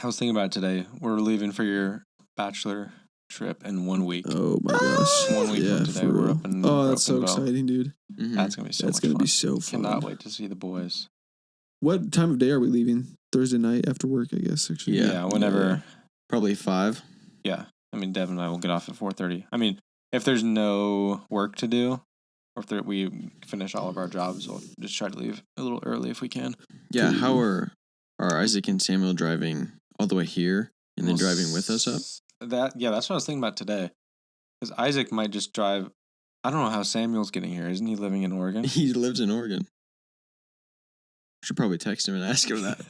I was thinking about it today. We're leaving for your bachelor trip in 1 week. Oh my gosh. 1 week from today, we're up in that's so Broken Bow. exciting, dude. Mm-hmm. That's going to be so That's much gonna fun. be so fun. Cannot wait to see the boys. What time of day are we leaving? Thursday night after work, I guess, actually. Yeah, whenever. Yeah. Probably 5. Yeah. I mean, Dev and I will get off at 4:30. I mean, if there's no work to do, or if we finish all of our jobs, we'll just try to leave a little early if we can. Yeah, how are Isaac and Samuel driving all the way here and then driving with us up? That's what I was thinking about today. Because Isaac might just drive. I don't know how Samuel's getting here. Isn't he living in Oregon? He lives in Oregon. Should probably text him and ask him that.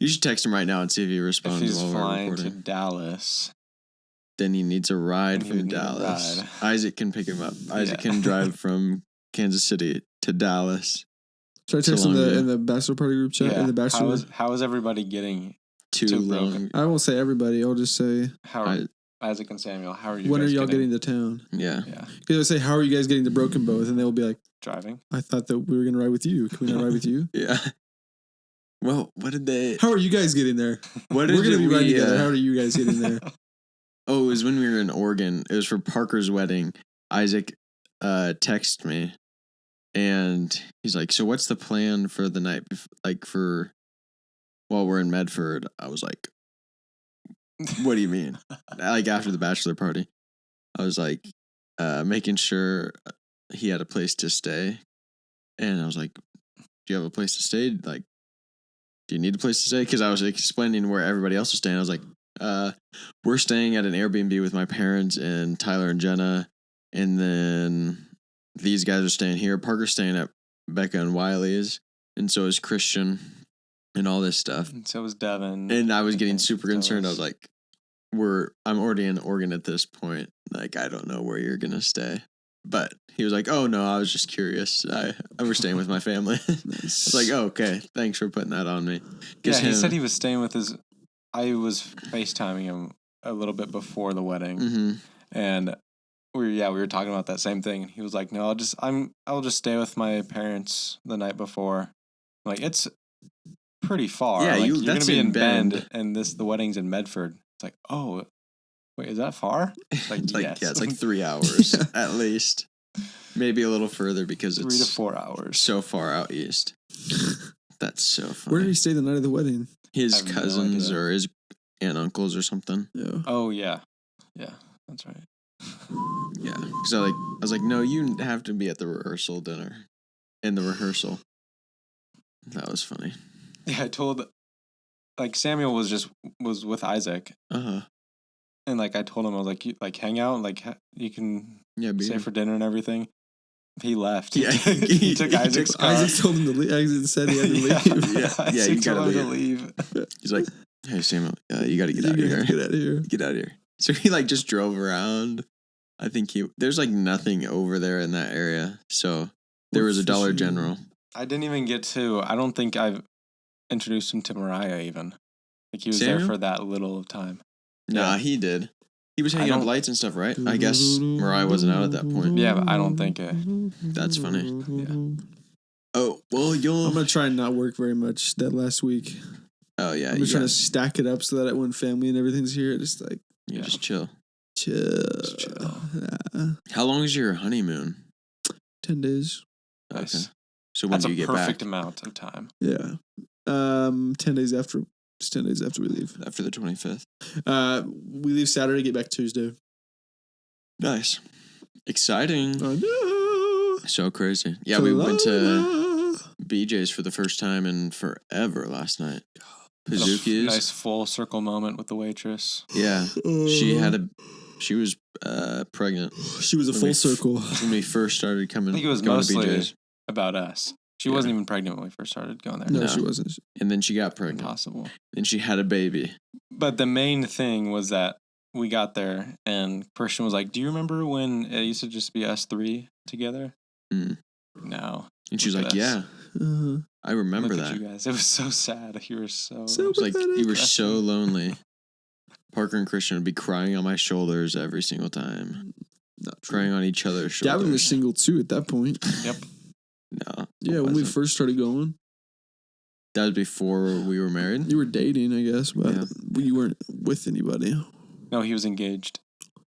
You should text him right now and see if he responds. If he's while we're flying recording. to Dallas, Then he needs a ride Then he from would need a Dallas. ride. Isaac can pick him up. Isaac Yeah. can drive from Kansas City to Dallas. Should I text in the bachelor party group chat? In the bachelor? How is everybody getting Too long. Broken? I won't say everybody. I'll just say, Isaac and Samuel, how are you when guys are y'all getting to town? Yeah. Because I say, how are you guys getting to Broken Bow? And they will be like, driving? I thought that we were going to ride with you. Can we not ride with you? Yeah. Well, what did they... How are you guys getting there? What We're going to be riding together. How are you guys getting there? Oh, it was when we were in Oregon. It was for Parker's wedding. Isaac texted me, and he's like, so what's the plan for the night, while we're in Medford? I was like, what do you mean? Like, after the bachelor party. I was like, making sure he had a place to stay. And I was like, do you have a place to stay? Like, do you need a place to stay? Because I was explaining where everybody else was staying. I was like, we're staying at an Airbnb with my parents and Tyler and Jenna. And then these guys are staying here. Parker's staying at Becca and Wiley's. And so is Christian and all this stuff. And so was Devin. And I was getting super concerned. I was like, I'm already in Oregon at this point. Like, I don't know where you're going to stay. But he was like, oh, no, I was just curious. We're staying with my family. Nice. I was like, oh, okay. Thanks for putting that on me. Yeah, he said he was staying with his... I was FaceTiming him a little bit before the wedding. Mm-hmm. And we were talking about that same thing. And he was like, no, I'll just stay with my parents the night before. I'm like, it's pretty far. Yeah, like, you're going that's to be in Bend. Bend, and the wedding's in Medford. It's like, oh, wait, is that far? It's like, yes. Yeah, it's like 3 hours at least. Maybe a little further because 3 it's to 4 hours. so far out east. That's so funny. Where did he stay the night of the wedding? His I have no cousins idea. or his aunt uncles or something. Yeah. Oh, yeah. Yeah, that's right. Yeah. So I was like, no, you have to be at the rehearsal dinner. In the rehearsal. That was funny. Yeah, I told... Like, Samuel was with Isaac. Uh-huh. And, like, I told him, I was like, you, like, hang out. Like, you can stay for dinner and everything. He left. Yeah. He took Isaac's car. Isaac told him to leave. Isaac said he had to leave. Yeah, Isaac you gotta told him to leave. He's like, hey, Samuel, you got to get out of here. Get out of here. Get out of here. So he like just drove around. I think there's like nothing over there in that area. So there was a Dollar General. I didn't even get to, I don't think I've introduced him to Mariah even. Like he was Samuel? there for that little of time. Nah, Yeah. he did. He was hanging up lights and stuff, right? I guess Mariah wasn't out at that point. Yeah, but I don't think it. That's funny. Yeah. Oh, well, I'm going to try and not work very much that last week. Oh, yeah. I'm just trying to stack it up so that when family and everything's here, just like... You just chill. Chill. Yeah. How long is your honeymoon? 10 days. Nice. Okay. So when That's do you a get perfect back? amount of time. Yeah. 10 days after. Just 10 days after we leave. After the 25th. We leave Saturday, get back Tuesday. Nice. Exciting. I know. So crazy. Yeah, we went to BJ's for the first time in forever last night. Pizookies. Nice full circle moment with the waitress. Yeah. She was pregnant. She was a full circle. When we first started I think it was going mostly to BJ's. about us. She wasn't even pregnant when we first started going there. No, she wasn't. And then she got pregnant. Impossible. And she had a baby. But the main thing was that we got there and Christian was like, do you remember when it used to just be us three together? Mm. No. And she was like, yeah, I remember Look that. At you guys. It was so sad. You were so It was like you were so lonely. Parker and Christian would be crying on my shoulders every single time. Not crying on each other's shoulders. Gavin was single too at that point. Yep. No. Yeah, when we first started going. That was before we were married? You were dating, I guess, but Yeah. you weren't with anybody. No, he was engaged.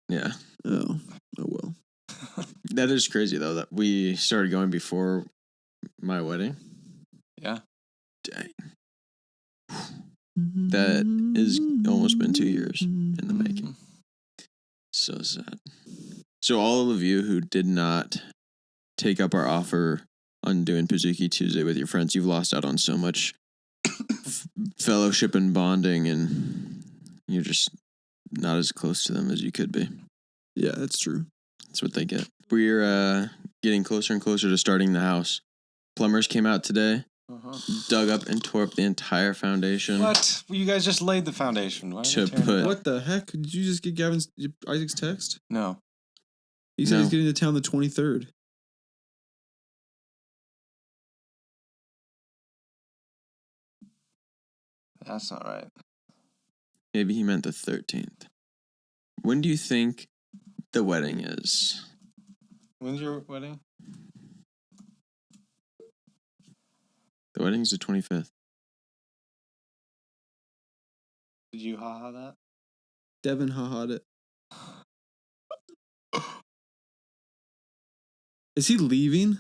Yeah. Oh well. That is crazy, though, that we started going before my wedding. Yeah. Dang. That is almost been 2 years in the making. So sad. So all of you who did not take up our offer on doing Pizookie Tuesday with your friends, you've lost out on so much fellowship and bonding, and you're just not as close to them as you could be. Yeah, that's true. That's what they get. We're getting closer and closer to starting the house. Plumbers came out today, dug up and tore up the entire foundation. What? You guys just laid the foundation. Why are To you tearing it put- down? What the heck? Did you just get Isaac's text? No. He said No. he's getting to town the 23rd. That's not right. Maybe he meant the 13th. When do you think the wedding is? When's your wedding? The wedding's the 25th. Did you haha that? Devin ha-ha'd it. Is he leaving?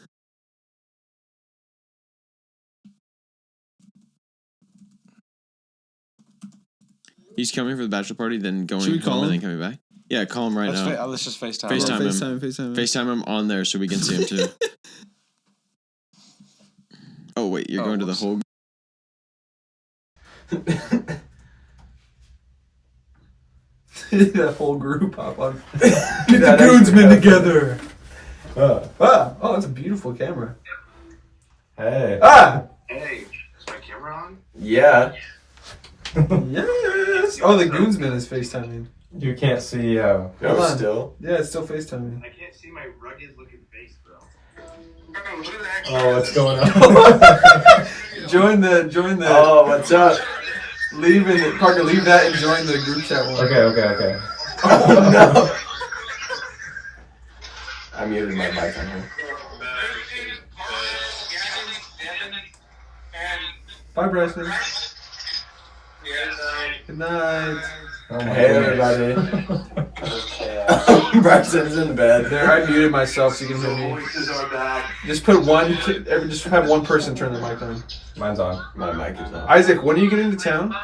He's coming for the bachelor party, then going Should we call home and then him? coming back? Yeah, call him right now. Let's just FaceTime. FaceTime him. FaceTime him. FaceTime him on there so we can see him too. Oh, wait, you're going to the whoops. whole... That whole group hop on. Get the goonsmen together. Oh, that's a beautiful camera. Hey. Hey, is my camera on? Yeah. Yes. Oh, the goonsman is FaceTiming. You can't see. Hold on. Still. Yeah, it's still FaceTiming. I can't see my rugged looking face, bro. Bro, look at the action. Oh, what's going on? Join the. Oh, what's up? Parker, leave that and join the group chat one. Okay. Oh no. I muted my mic on here. Bye, Bryson. Good night. Hey everybody. Braxton's in bed. There, I muted myself so you can hear me. Voices are back. Just put one. Just have one person turn the mic on. Mine's on. My mic is on. Isaac, when are you getting to town?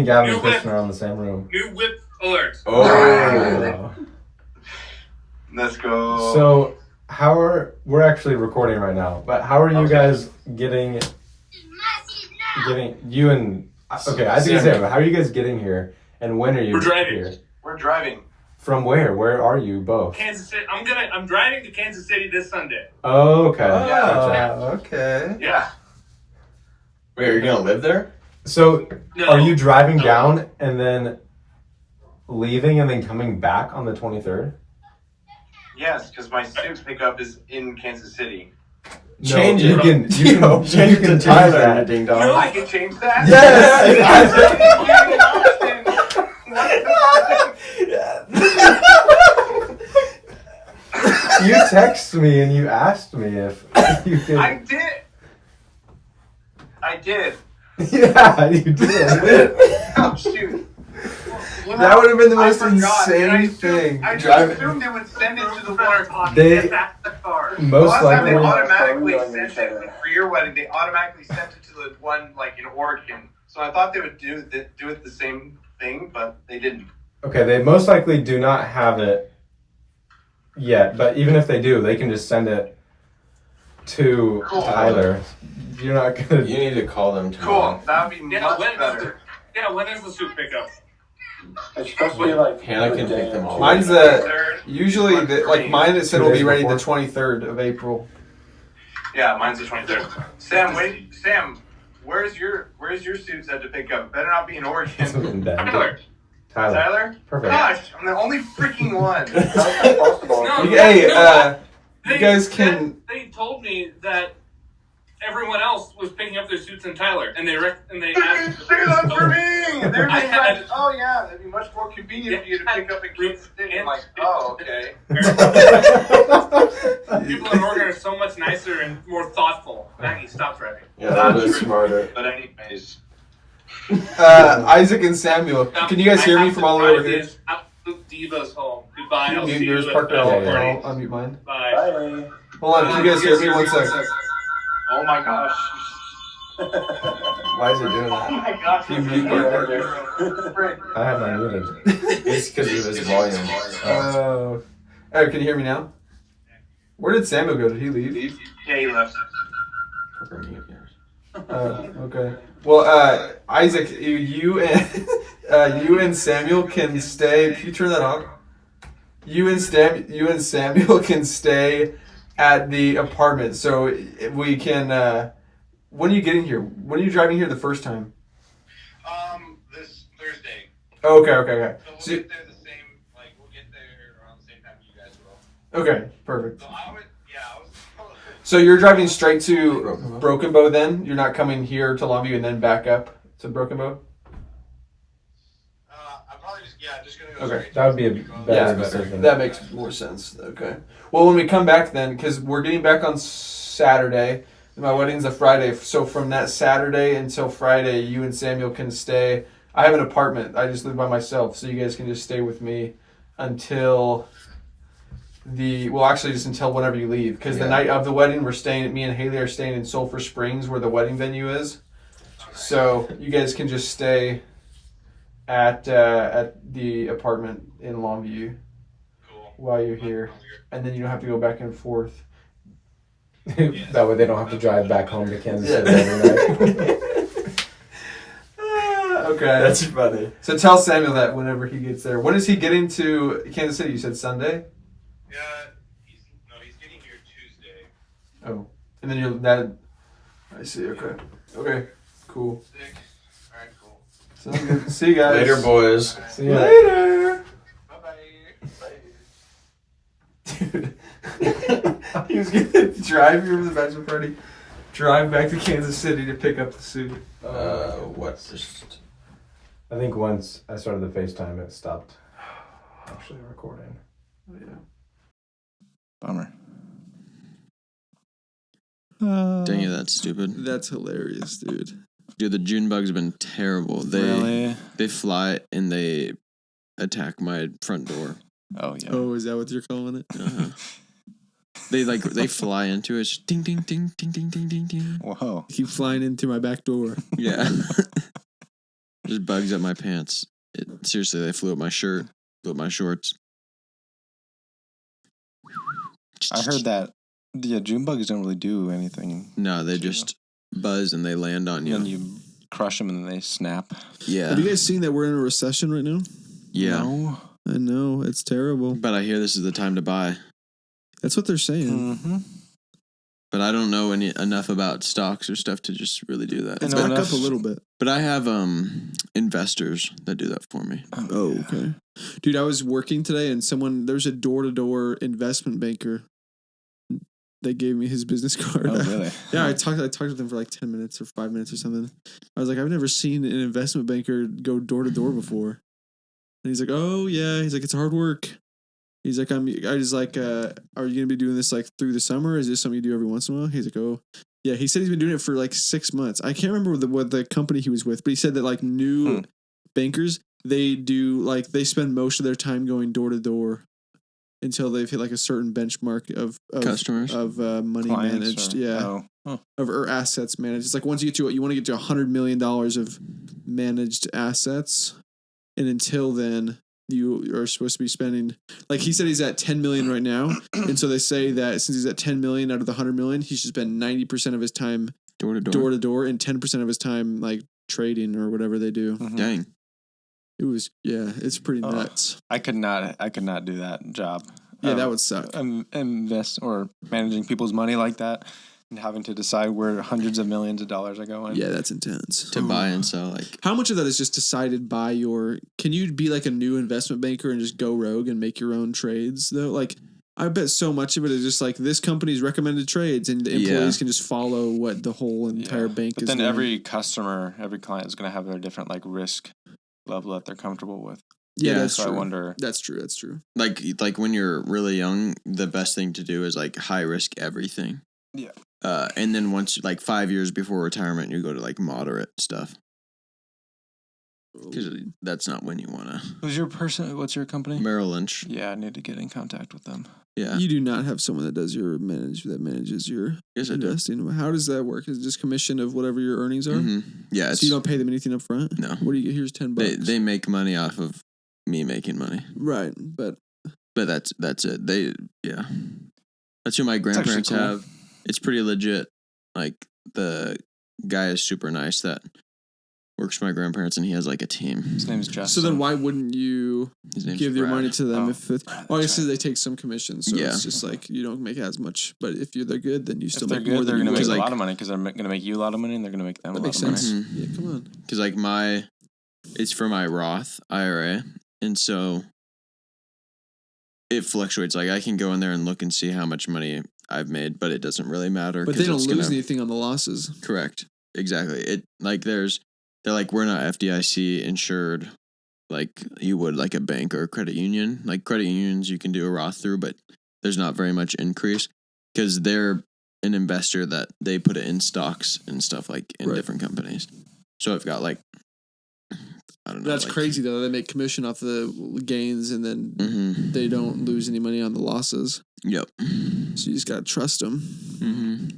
Gavin and Kristen are on the same room. New whip alert. Oh. Let's go. So, we're actually recording right now, but how are you guys getting you and okay, I think Sam, how are you guys getting here, and when are you We're driving. here? We're driving. From where? Where are you both? Kansas City. I'm driving to Kansas City this Sunday. Oh, okay. Gotcha. Okay. Yeah. Wait, are you gonna live there? So, No. are you driving down and then leaving and then coming back on the 23rd? Yes, because my suit pickup is in Kansas City. Change it. You can change it to Tyler, ding No, dong. I can change that. You texted me and you asked me if you could. I did. Yeah, you did. Oh, shoot. Well, That would have been the most I forgot, and I insane thing. I Drive it. assumed they would send it to the water pocket. They- That's the car. Most Last time they likely- automatically sent it for your wedding. They automatically sent it to the one like in Oregon. So I thought they would do it the same thing, but they didn't. Okay, they most likely do not have it yet, but even if they do, they can just send it to Cool. Tyler. You're not gonna. You need to call them Cool. That would be Yeah, much when better. when is the suit pickup? It's supposed to be like Hannah can take them all. Mine's usually like mine. It said 2 will be days ready before. the 23rd of April. Yeah, mine's the 23rd. Sam, where's your suit set to pick up? Better not be in In Oregon. bed. Tyler. Tyler? Perfect. Gosh, I'm the only freaking one. No, Hey, no, you guys can. They told me that everyone else was picking up their suits in Tyler, and they Say asked. that for me! They're I just had- like, oh yeah, that'd be much more convenient for you to pick up in Kansas City. I'm like, oh, okay. People in Oregon are so much nicer and more thoughtful. Maggie, stop driving. Yeah, they're a bit smarter. But anyways. Isaac and Samuel. Can you guys hear me from all the way over here? Absolute divas home. Goodbye. I'll Mute see yours, you Parker. at the I'll party. unmute mine. Bye. Bye. Hold on. Can you guys hear me? 1 sec. Oh my gosh. Why is he doing Oh that? my gosh. You mute Parker. I have mine muted. It's because of his volume. Oh, can you hear me now? Where did Samuel go? Did he leave? Yeah, he left. Parker, mute yours. Okay. Well, Isaac, you and Samuel can stay. Can you turn that off? You and Samuel can stay at the apartment, so we can. When are you getting here? When are you driving here the first time? This Thursday. Oh, okay. So we'll So, get there the same. Like we'll get there around the same time you guys will. okay, perfect. So I was. So you're driving straight to Broken Bow then? You're not coming here to Longview and then back up to Broken Bow? I'm probably just gonna go Okay. straight. That would be a better decision. That makes more sense. Okay. Well, when we come back then, because we're getting back on Saturday, my wedding's a Friday, so from that Saturday until Friday, you and Samuel can stay. I have an apartment. I just live by myself, so you guys can just stay with me until just until whenever you leave. Because the night of the wedding, me and Haley are staying in Sulphur Springs, where the wedding venue is. So you guys can just stay at the apartment in Longview while you're here, and then you don't have to go back and forth. That way they don't have to drive back home to Kansas City every night. Okay. That's funny. So tell Samuel that whenever he gets there. When is he getting to Kansas City? You said Sunday? He's getting here Tuesday. Oh. And then that. I see. Okay. Okay. Cool. Sick. All right, cool. Sounds good. See you guys. Later, boys. See ya. Later. Bye-bye. Dude. He was going to drive here for the bachelor party, drive back to Kansas City to pick up the suit. What? I think once I started the FaceTime, it stopped actually recording. Oh, yeah. Bummer. Dang it, that's stupid. That's hilarious, dude. Dude, the June bugs have been terrible. Really? They fly and they attack my front door. Oh yeah. Oh, is that what you're calling it? Uh-huh. They fly into it. It's ding ding ding ding ding ding ding ding. Whoa. Keep flying into my back door. Yeah. Just bugs up my pants. Seriously, they flew up my shirt, flew up my shorts. I heard that. Yeah, June bugs don't really do anything. No, they just buzz and they land on you. And you crush them and then they snap. Yeah. Have you guys seen that we're in a recession right now? Yeah. No. I know, it's terrible. But I hear this is the time to buy. That's what they're saying. Mm-hmm. But I don't know enough about stocks or stuff to just really do that. It's know back enough. up a little bit. But I have investors that do that for me. Oh, okay. Dude, I was working today and there's a door-to-door investment banker. They gave me his business card. Oh, really? Yeah, I talked to them for like 10 minutes or 5 minutes or something. I was like, I've never seen an investment banker go door to door before. And he's like, oh yeah. He's like, it's hard work. He's like, are you gonna be doing this like through the summer? Is this something you do every once in a while? He's like, oh yeah. He said he's been doing it for like 6 months. I can't remember what the company he was with, but he said that like new bankers, they spend most of their time going door to door until they've hit like a certain benchmark of Customers of money Clients managed, or or assets managed. It's like once you want to get to $100 million of managed assets, and until then you are supposed to be spending, like he said he's at 10 million right now, and so they say that since he's at 10 million out of the 100 million, he should spend 90% of his time door to door and 10% of his time like trading or whatever they do. Mhm. Dang. It was it's pretty nuts. I could not do that job. Yeah, that would suck. Invest or managing people's money like that and having to decide where hundreds of millions of dollars are going. Yeah, that's intense. To buy and sell, like How much of that is just decided by can you be like a new investment banker and just go rogue and make your own trades though? Like I bet so much of it is just like this company's recommended trades, and the employees can just follow what the whole entire bank but is then doing. every customer, every client is going to have their different like risk level that they're comfortable with. Yeah, that's So true. I wonder. That's true. That's true. Like when you're really young, the best thing to do is like high risk everything. Yeah. And then once like 5 years before retirement, you go to like moderate stuff. Because that's not when you want to. Who's your person? What's your company? Merrill Lynch. Yeah, I need to get in contact with them. Yeah. You do not have someone that does your manages your Yes, I do. investing. How does that work? Is it just commission of whatever your earnings are? Mm-hmm. Yeah. So you don't pay them anything up front? No. What do you get? Here's $10. They make money off of me making money. Right, but that's it. That's who my grandparents cool. have. It's pretty legit. Like the guy is super nice that works for my grandparents, and he has like a team. His name's Justin. so then why wouldn't you His name's give your Brad. money to them Oh, if it? Brad, Well, I that's guess they take some commission, so Yeah. it's just like you don't make as much. But if they're good, then you If still they're make more good, they're than going to you make would. a like- lot of money because they're going to make you a lot of money and they're going to make them That a lot makes of money. sense. Mhm. Yeah, come on. Because like it's for my Roth IRA, and so it fluctuates. Like I can go in there and look and see how much money I've made, but it doesn't really matter. But 'cause they don't it's lose gonna- anything on the losses. Correct. Exactly. It like they're like we're not FDIC insured like you would like a bank or a credit union. Like credit unions you can do a Roth through, but there's not very much increase because they're an investor that they put it in stocks and stuff like in Right. different companies. So I've got like I don't know. That's like, crazy though. They make commission off the gains, and then Mm-hmm. they don't lose any money on the losses. Yep. So you just gotta trust them. Mm-hmm.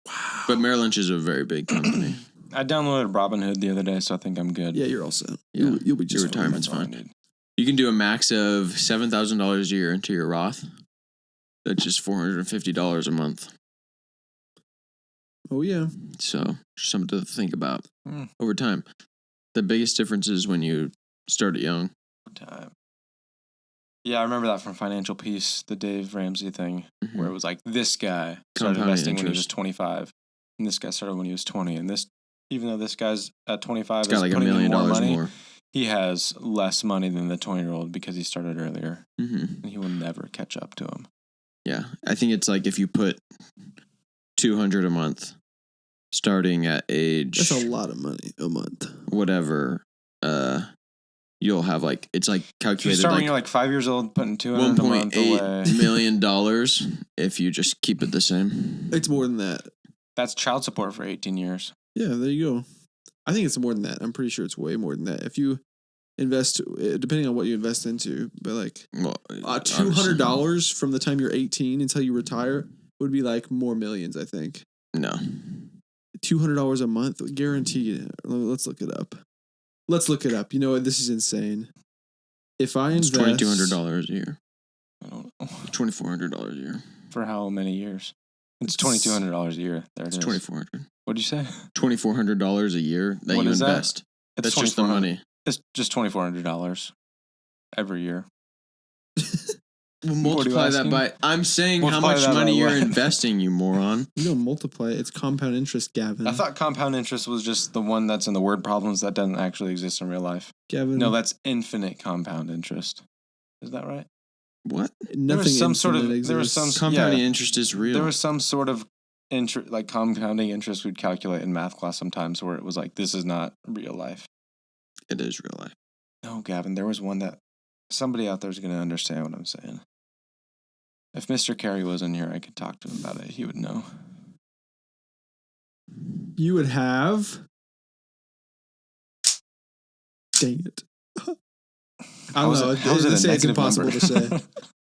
Wow. But Merrill Lynch is a very big company. I downloaded Robinhood the other day, so I think I'm good. Yeah, you're all set. Yeah. You'll be just Your fine. retirement's That's all I fine. need. You can do a max of $7,000 a year into your Roth. That's just $450 a month. Oh yeah. So something to think about Mm. over time. The biggest difference is when you start it young. Time. Yeah, I remember that from Financial Peace, the Dave Ramsey thing, Mm-hmm. where it was like this guy started Compounding investing when he was interest. 25, and this guy started when he was 20, and this, even though this guy's at 25, It's got is like $1 putting in million more money, more. he has less money than the 20-year-old because he started earlier, Mm-hmm. and he will never catch up to him. Yeah, I think it's like if you put $200 a month, starting at age That's a lot of money a month. whatever, you'll have like it's like If you calculated start when like you're like 5 years old, putting $200 a month away, $1.8 million if you just keep it the same. It's more than that. that's child support for 18 years. Yeah, there you go. I think it's more than that. I'm pretty sure it's way more than that. If you invest, depending on what you invest into, but like Well, $200 from the time you're 18 until you retire would be like more millions. I think no. $200 a month, guaranteed. Let's look it up. Let's look it up. You know what? This is insane. If I It's invest $2,200 a year. I don't know. $2,400 a year. For how many years? It's $2,200 a year. There it It's is. $2,400. What'd you say? $2,400 a year that What you is that? invest. It's That's just the $2,400 money. It's just $2,400 every year. Well, What are you multiply that asking? by. I'm saying how Multiply much that by money you're what? investing, you moron. You don't multiply it. It's compound interest, Gavin. I thought compound interest was just the one that's in the word problems that doesn't actually exist in real life. Gavin. No, that's infinite compound interest. Is that right? What? nothing. was some sort of- infinite there was exists. some- Compounding interest is real. There was some sort of like compounding interest we'd calculate in math class sometimes where it was like, this is not real life. It is real life. No, Gavin, there was one that somebody out there is going to understand what I'm saying. If Mr. Carey was in here, I could talk to him about it. He would know. You would have. Dang it. I don't know. How is it They a say it's negative impossible number? to say.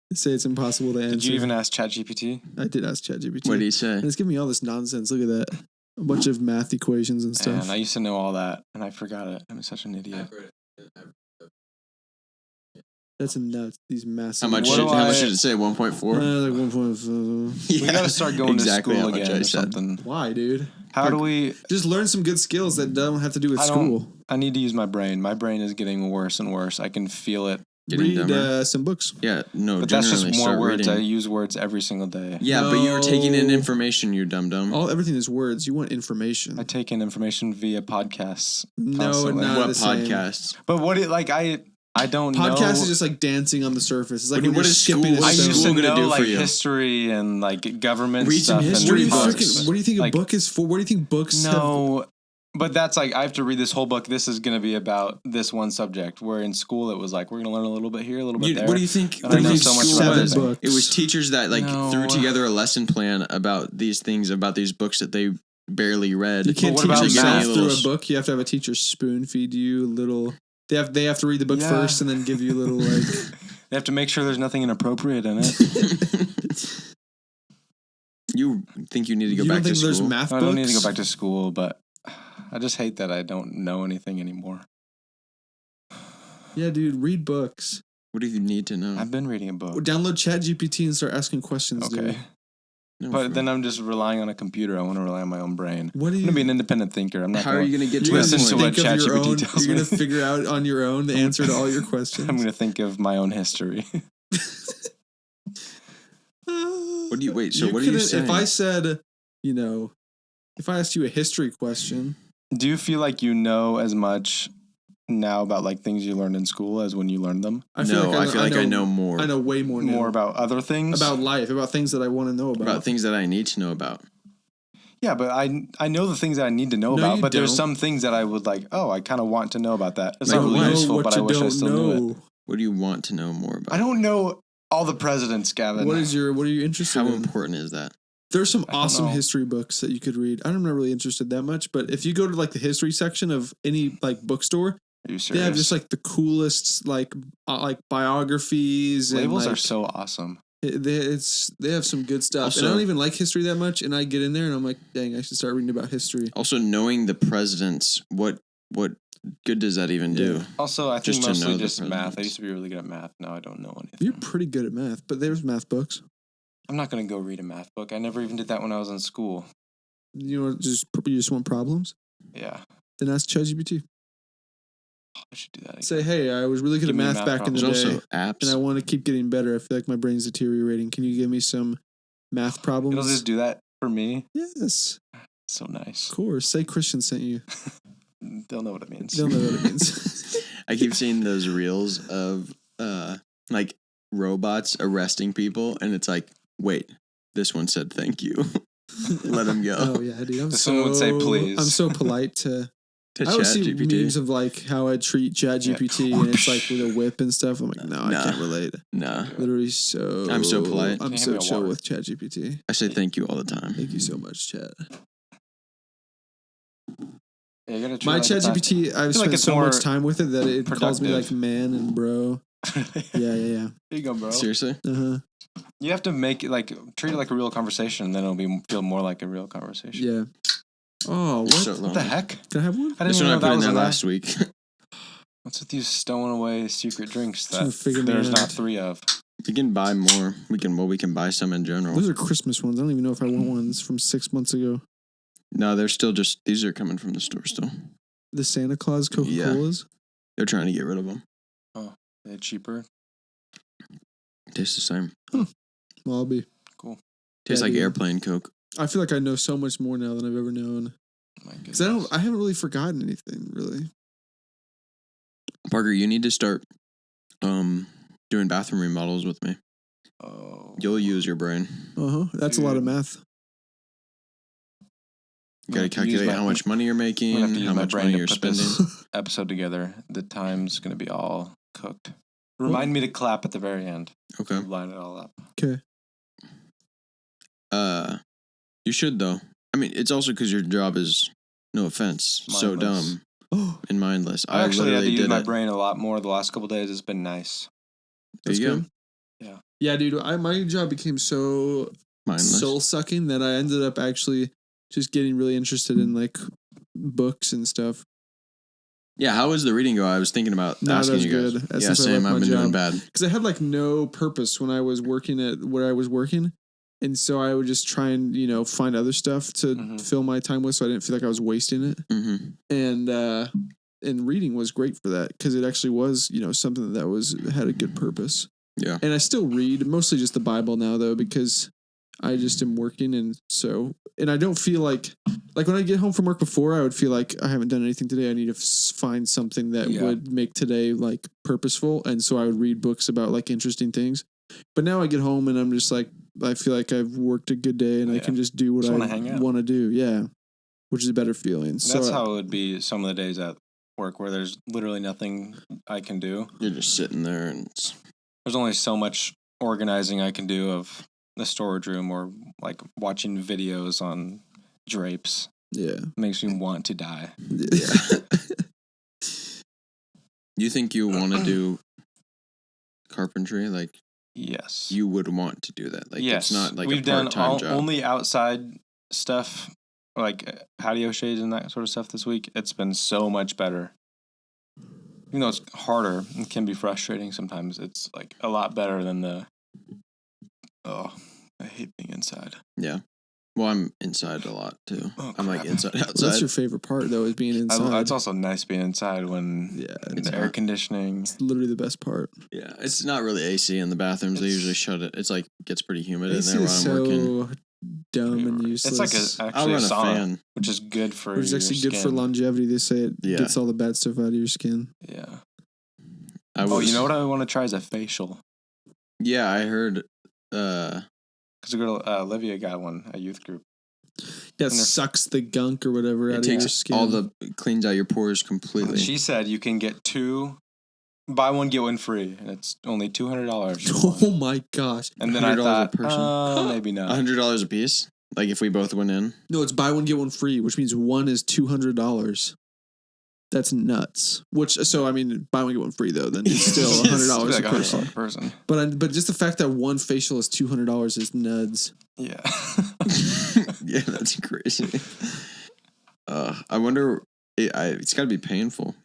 They say it's impossible to answer. Did you even ask ChatGPT? I did ask ChatGPT. What did he say? And it's giving me all this nonsense. Look at that. A bunch of math equations and stuff. And I used to know all that, and I forgot it. I'm such an idiot. That's nuts. These massive. How much? What do How much I- did it say? 1.4. Like 1.5. We got to start going exactly to how school much again I or said. something. Why, dude? How do we... Just learn some good skills that don't have to do with I don't- school. I need to use my brain. My brain is getting worse and worse. I can feel it. Getting Read dumber. some books. Yeah, no. But that's generally just more start words. I reading. use words every single day. Yeah, but you're taking in No. information, you dum dum. Everything is words. You want information. I take in information via podcasts. No, constantly. not What the same. podcasts? But what it like I don't know. Podcast is just like dancing on the surface. It's like What when you're is skipping school- a what I is used stone. to school gonna know do for like you? history and like government Read some stuff. history What do you books. what do you think Like, a book is for? What do you think books have? No, but that's like I have to read this whole book. This is going to be about this one subject. Where in school it was like we're going to learn a little bit here, a little bit there. What do you think? And What I do you know think so much school about was? everything. It was teachers that like No. threw together a lesson plan about these things, about these books that they barely read. You can't what teach about yourself math? through a book. You have to have a teacher spoon feed you little. They have to read the book Yeah. first and then give you little like. They have to make sure there's nothing inappropriate in it. You think you need to go you back don't think to there's school? math I books? don't need to go back to school, but I just hate that I don't know anything anymore. Yeah, dude, read books. What do you need to know? I've been reading a book. Download ChatGPT and start asking questions. Okay. Dude. No, But for then real. I'm just relying on a computer. I want to rely on my own brain. What do I'm you? going to be an independent thinker. I'm not How are going you going to get to You're that gonna listen point? to what think of your ChatGPT own. tells You're me. gonna figure out on your own the answer to all your questions. I'm going to think of my own history. What do you wait? So what are you couldn't- saying? If I said, if I asked you a history question, Do you feel like you know as much now about like things you learned in school as when you learned them? I feel like I know more. I know way more now. More about other things? about life, about things that I want to know about things that I need to know about. Yeah, but I know the things that I need to know No, about, you but there's don't. some things that I would like, I kind of want to know about that. It's Like not really what? useful, what but I you wish I don't still knew it. know. What do you want to know more about? I don't know all the presidents, Gavin. What are you interested How in? important is that? There's some I don't awesome know. history books that you could read. I'm not really interested that much, but if you go to like the history section of any like bookstore, Are you they serious? have just like the coolest like biographies Labels and are like, so awesome. they have some good stuff. Also- and I don't even like history that much, and I get in there and I'm like, dang, I should start reading about history. Also, knowing the presidents, what good does that even do? Also, I Just think to know mostly the just math. I presidents. used to be really good at math. Now I don't know anything. You're pretty good at math, but there's math books. I'm not going to go read a math book. I never even did that when I was in school. You just want problems? Yeah, Then ask ChatGPT. I should do that again. Say, hey, I was really good Give at me math math back in the There's day, also apps. and I want to keep getting better. I feel like my brain's deteriorating. Can you give me some math problems? It'll just do that for me. Yes, So nice. of course. Say Christian sent you. They'll know what it means. They'll know what it means. I keep seeing those reels of like robots arresting people, and it's like, wait, this one said thank you. Let him go. Oh yeah, dude. This one would say please. I'm so polite to. To I always see ChatGPT. memes of like how I treat ChatGPT, Yeah. and it's like with a whip and stuff. I'm like, no, I Nah. can't relate. Nah, Literally, so I'm so polite. I'm Hand so me a chill water. with ChatGPT. I say thank you all the time. Thank you so much, Chat. Yeah, you gotta treat My it like it's not- ChatGPT, I've like spent it's so much more time with it that it calls me like productive. man and bro. Yeah. Here you go, bro. Seriously? Uh-huh. You have to make it like treat it like a real conversation, and then it'll feel more like a real conversation. Yeah. Oh, You're what? so What lonely. the heck? Can I have one? I didn't This even one I know put that in was there in last week. What's with you stowing away secret drinks Trying that to figure me there's out. not 3 of? We can buy more. We can buy some in general. Those are Christmas ones. I don't even know if I want ones from 6 months ago. No, they're still just, these are coming from the store still. The Santa Claus Yeah. Coca-Colas. They're trying to get rid of them. They're cheaper. Tastes the same. Well, I'll be. Tastes Yeah, like dude. airplane Coke. I feel like I know so much more now than I've ever known. My Because goodness. I haven't really forgotten anything, really. Parker, you need to start doing bathroom remodels with me. Oh. You'll use your brain. Uh-huh. That's a lot of Dude. math. You got to I'm gonna have to use calculate my- how much money you're I'm making, gonna have to use how my much brain money to you're put spending. this episode together. The time's gonna be all cooked. Remind me to clap at the very end. Okay. Line it all up. Okay. You should though. I mean, it's also because your job is, no offense, so Mindless. dumb Oh, and mindless. I actually had to literally use did my it. brain a lot more the last couple days. It's been nice. There that's you go. good. Yeah. Yeah, dude. My job became so Mindless. soul-sucking that I ended up actually just getting really interested in, like, books and stuff. Yeah, how was the reading go? I was thinking about No, asking that's you guys. good. That's Yeah, since I same. left I've my been doing job. bad. Because I had, like, no purpose when I was working at where I was working. And so I would just try and, find other stuff to Mhm. fill my time with so I didn't feel like I was wasting it. Mm-hmm. And reading was great for that because it actually was, something that had a good purpose. Yeah. And I still read mostly just the Bible now though because I just am working, and I don't feel like when I get home from work before, I would feel like I haven't done anything today. I need to find something that would make today like purposeful, and so I would read books about like interesting things. But now I get home and I'm just like, I feel like I've worked a good day and I can just do what I want to do. Yeah, which is a better feeling. That's how it would be some of the days at work where there's literally nothing I can do. You're just sitting there, and there's only so much organizing I can do of the storage room or like watching videos on drapes. Yeah. Makes me want to die. Yeah. You think you want to do carpentry? Like, yes. You would want to do that. Like, yes. It's not like we've a part-time done job. only outside stuff, like patio shades and that sort of stuff this week. It's been so much better. Even though it's harder, it can be frustrating sometimes. It's like a lot better than I hate being inside. Yeah. Well, I'm inside a lot too. Oh, I'm like inside, outside. That's your favorite part, though, is being inside. It's also nice being inside when the air conditioning. It's literally the best part. Yeah, it's not really AC in the bathrooms. They usually shut it. It's like gets pretty humid AC in there is while I'm so working. dumb and useless. It's like I'll actually run a a sauna, fan. which is good for Which is your actually skin. good for longevity. They say it gets all the bad stuff out of your skin. Yeah. You know what I want to try is a facial. Yeah, I heard. Because a girl, Olivia got one, a youth group. Yeah, it sucks the gunk or whatever out of your skin. Cleans out your pores completely. She said you can get buy one, get one free, and it's only $200. Oh my gosh. And then I thought, a person? Maybe not. $100 a piece? Like if we both went in? No, it's buy one, get one free, which means one is $200. That's nuts. So I mean, buy one, get one free though. Then it's still $100 like a person. But just the fact that one facial is $200 is nuts. Yeah. Yeah, that's crazy. I wonder. It's got to be painful.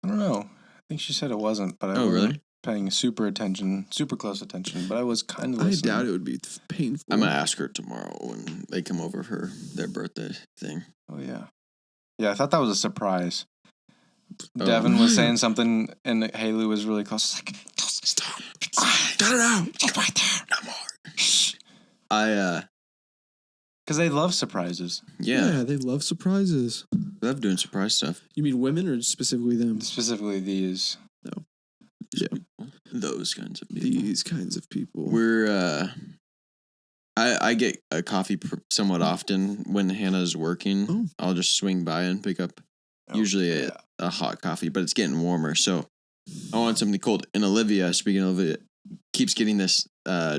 I don't know. I think she said it wasn't, but I wasn't paying super close attention. But I was kind of listening. I doubt it would be painful. I'm gonna ask her tomorrow when they come over for their birthday thing. Oh yeah, yeah. I thought that was a surprise. Devin was saying something, and Haley was really close. Like, stop. Got it out. It's right there. No more. Shh. Because they love surprises. Yeah, they love surprises. They love doing surprise stuff. You mean women or specifically them? Specifically these. No. Yeah. Those kinds of people. These kinds of people. We're, I get a coffee somewhat often when Hannah's working. Oh. I'll just swing by and pick up usually a hot coffee, but it's getting warmer. So I want something cold. And Olivia, speaking of Olivia, keeps getting this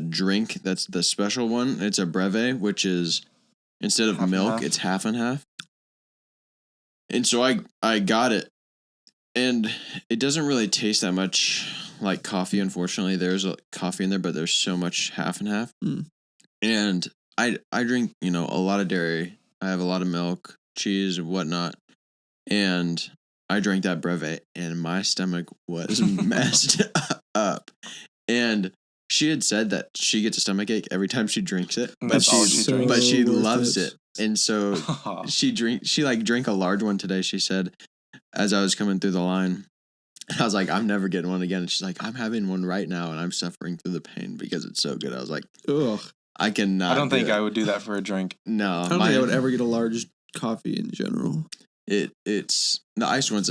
drink that's the special one. It's a breve, which is instead of milk, it's half and half. And so I got it. And it doesn't really taste that much like coffee, unfortunately. There's a coffee in there, but there's so much half and half. Mm. And I drink, a lot of dairy. I have a lot of milk, cheese, and whatnot. And I drank that breve, and my stomach was messed up. And she had said that she gets a stomachache every time she drinks it, but she loves it. And so she drank a large one today. She said, as I was coming through the line, I was like, I'm never getting one again. And she's like, I'm having one right now, and I'm suffering through the pain because it's so good. I was like, ugh. I cannot. I don't think I would do that for a drink. No, I don't think I would ever get a large coffee in general. It's the iced ones.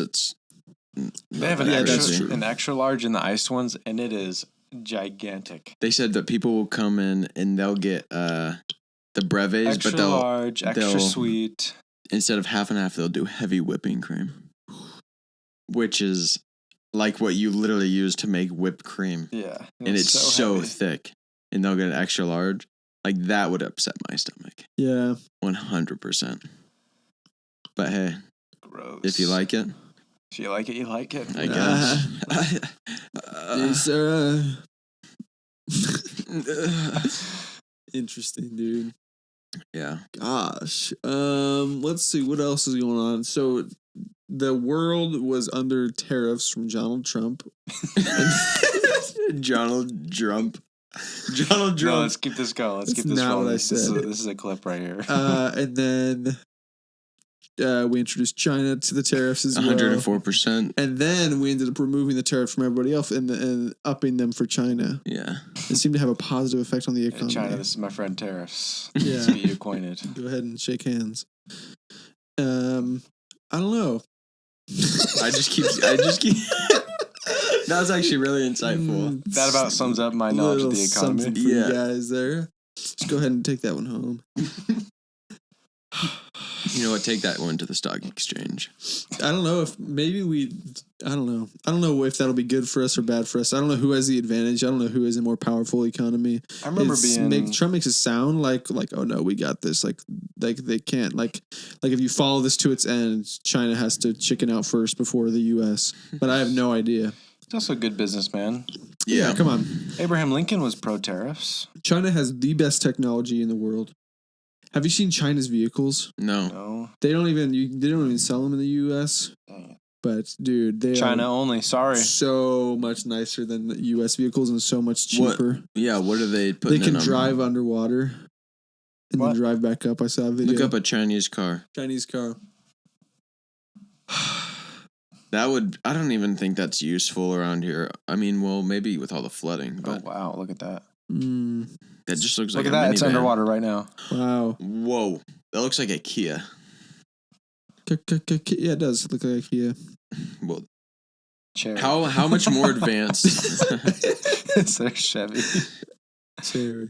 They have an extra large in the iced ones, and it is gigantic. They said that people will come in and they'll get the breves, extra but they'll large, extra sweet. Instead of half and half, they'll do heavy whipping cream, which is like what you literally use to make whipped cream. Yeah, and it's so thick, and they'll get an extra large. Like that would upset my stomach. Yeah, 100%. But hey, gross. If you like it. If you like it, you like it. I guess. Yes, interesting, dude. Yeah. Gosh. Let's see what else is going on. So the world was under tariffs from Donald Trump. Donald Trump. No, let's keep this going. Let's keep this not rolling. what I said. This is a clip right here. And then we introduced China to the tariffs as well. 104%. And then we ended up removing the tariffs from everybody else and upping them for China. Yeah. It seemed to have a positive effect on the Hey, economy. China, this is my friend Tariffs. Yeah. Let's get you acquainted. Go ahead and shake hands. I don't know. I just keep. That was actually really insightful. That about sums up my knowledge of the economy. Something for you guys there. Just go ahead and take that one home. You know what? Take that one to the stock exchange. I don't know if I don't know. I don't know if that'll be good for us or bad for us. I don't know who has the advantage. I don't know who has a more powerful economy. I remember Trump makes it sound like oh no, we got this. Like they can't like if you follow this to its end, China has to chicken out first before the U.S. But I have no idea. He's also a good businessman. Yeah, come on. Abraham Lincoln was pro tariffs. China has the best technology in the world. Have you seen China's vehicles? No. They don't even sell them in the U.S. But dude, they China are only. Sorry. so much nicer than the U.S. vehicles and so much cheaper. What are they They putting can in them? drive underwater and then drive back up. I saw a video. Look up a Chinese car. Chinese car. That would. I don't even think that's useful around here. I mean, well, maybe with all the flooding, Oh, but wow. Look at that. that just looks Look like at a that. minivan. It's underwater right now. Wow. Whoa, that looks like a Kia. Yeah, it does look like a Kia. Well, Cherry. how much more advanced? It's their Chevy. Cherry.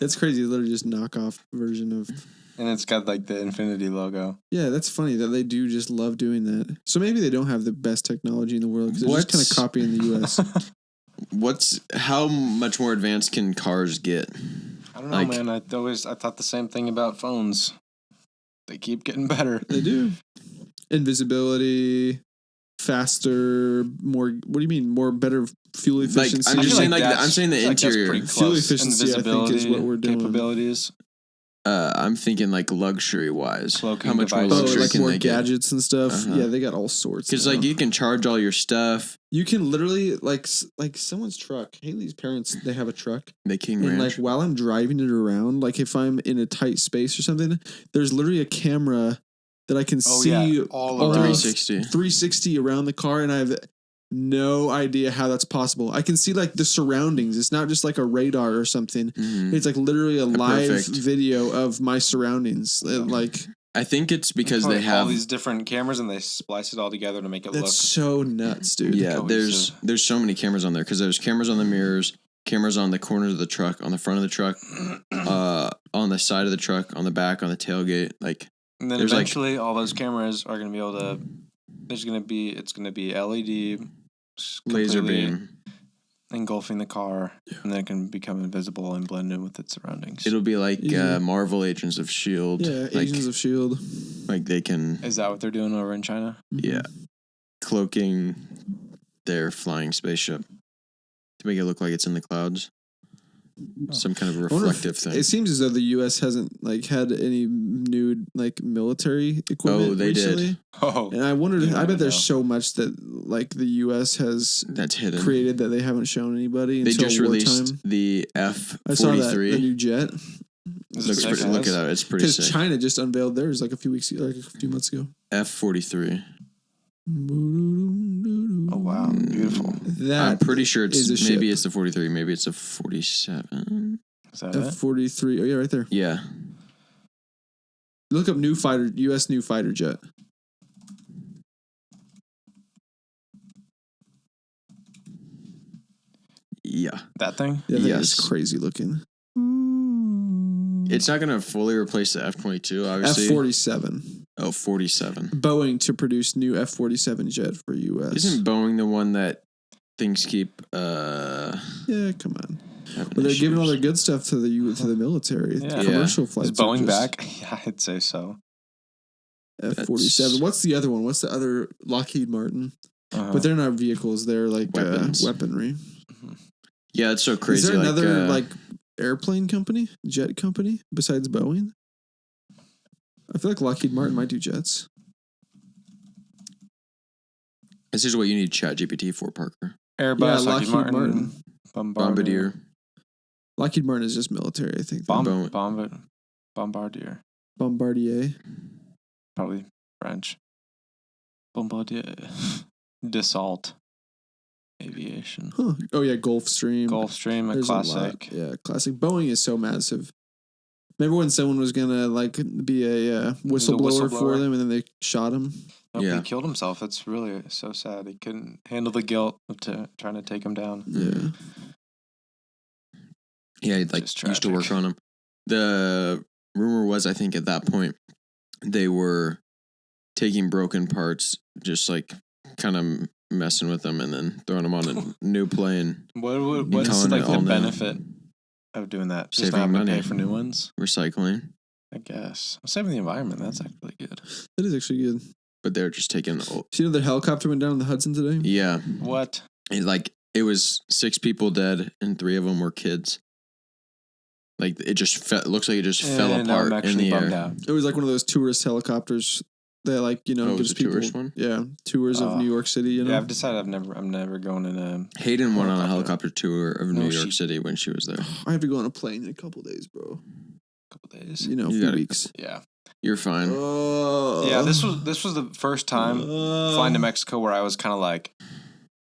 That's crazy. Literally just knockoff version of. And it's got like the Infinity logo. Yeah, that's funny that they do just love doing that. So maybe they don't have the best technology in the world because they're just kind of copying the U.S. How much more advanced can cars get? I don't know, man. I thought the same thing about phones. They keep getting better. They do. Invisibility, faster, more. What do you mean? More better fuel efficiency. I'm just saying, I'm saying the interior fuel efficiency. I think is what we're doing. Capabilities. I'm thinking like luxury wise. How much more devices. luxury like can more they gadgets and stuff. Uh-huh. Yeah, they got all sorts. Because like you can charge all your stuff. You can literally like someone's truck. Haley's parents, they have a truck. The King and Ranch. like while I'm driving it around, like if I'm in a tight space or something, there's literally a camera that I can see all around 360 around the car, and I have no idea how that's possible. I can see like the surroundings. It's not just like a radar or something. Mm-hmm. It's like literally a live perfect video of my surroundings. Like I think it's because they all have these different cameras and they splice it all together to make it that's look so nuts, dude. Yeah, cohesive. there's so many cameras on there because there's cameras on the mirrors, cameras on the corners of the truck, on the front of the truck, on the side of the truck, on the back, on the tailgate. Like, and then there's eventually all those cameras are going to be able to. It's going to be LED, laser completely beam. engulfing the car, and then it can become invisible and blend in with its surroundings. It'll be like Marvel Agents of S.H.I.E.L.D. Yeah, like, Agents of S.H.I.E.L.D. Like they can. Is that what they're doing over in China? Yeah, cloaking their flying spaceship to make it look like it's in the clouds. Some kind of reflective thing. It seems as though the U.S. hasn't like had any new like military equipment. Oh, they recently. did. Oh, and I wondered. I bet there's know. so much that like the U.S. has That's hidden. created that they haven't shown anybody. They until just released wartime. the I saw that the F-43. new jet. Look it up. It's pretty Because sick. China just unveiled theirs like a few months ago. F-43. Oh wow, beautiful. I'm pretty sure it's maybe ship. it's the 43, maybe it's a 47. Is that it? F-43. Oh yeah, right there. Yeah. Look up U.S. new fighter jet. Yeah. That thing? Yeah, that Yes. is crazy looking. It's not going to fully replace the F-22, obviously. F-47. Oh, 47. Boeing to produce new F-47 jet for U.S. Isn't Boeing the one that things keep Yeah, come on. having Well, they're issues? giving all their good stuff to the military. Yeah. Commercial flights. Is Boeing are just back? Yeah, I'd say so. F-47. What's the other one? What's the other? Lockheed Martin. But they're not vehicles. They're like weaponry. Yeah, it's so crazy. Is there another like airplane company, jet company besides Boeing? I feel like Lockheed Martin might do jets. This is what you need ChatGPT for, Parker. Airbus, Yeah, Lockheed Martin. Bombardier. Lockheed Martin is just military, I think. Bombardier. Bombardier. Bombardier. probably French. Bombardier. Dassault Aviation. Huh. Oh yeah, Gulfstream. Gulfstream, a There's classic. A lot. Yeah, classic. Boeing is so massive. Remember when someone was gonna like be a whistleblower for them, and then they shot him? Nope, Yeah. he killed himself. It's really so sad. He couldn't handle the guilt of trying to take him down. Yeah. Yeah, he like Just used to tragic. work on him. The rumor was, I think at that point, they were taking broken parts, just like kind of messing with them, and then throwing them on a new plane, What's calling like it the all new. benefit of doing that? Just Saving not having to money. pay for new ones? recycling. I guess. Saving the environment, that's actually good. That is actually good. But they're just taking. So you know the helicopter went down in the Hudson today? Yeah, What? it was 6 people dead, and 3 of them were kids. Like it just looks like it just fell And apart I'm in actually the bummed air. out. It was like one of those tourist helicopters that like, you know, Oh, it was gives a people tourist one? Yeah, tours of Oh. New York City, you know. Yeah, I've decided I'm never going in a. Hayden went on a Helicopter. helicopter tour of No, New York she- City when she was there. I have to go on a plane in a couple days, bro. Couple days. You know, a You few gotta- weeks. Yeah. You're fine. Yeah, this was the first time flying to Mexico where I was kind of like,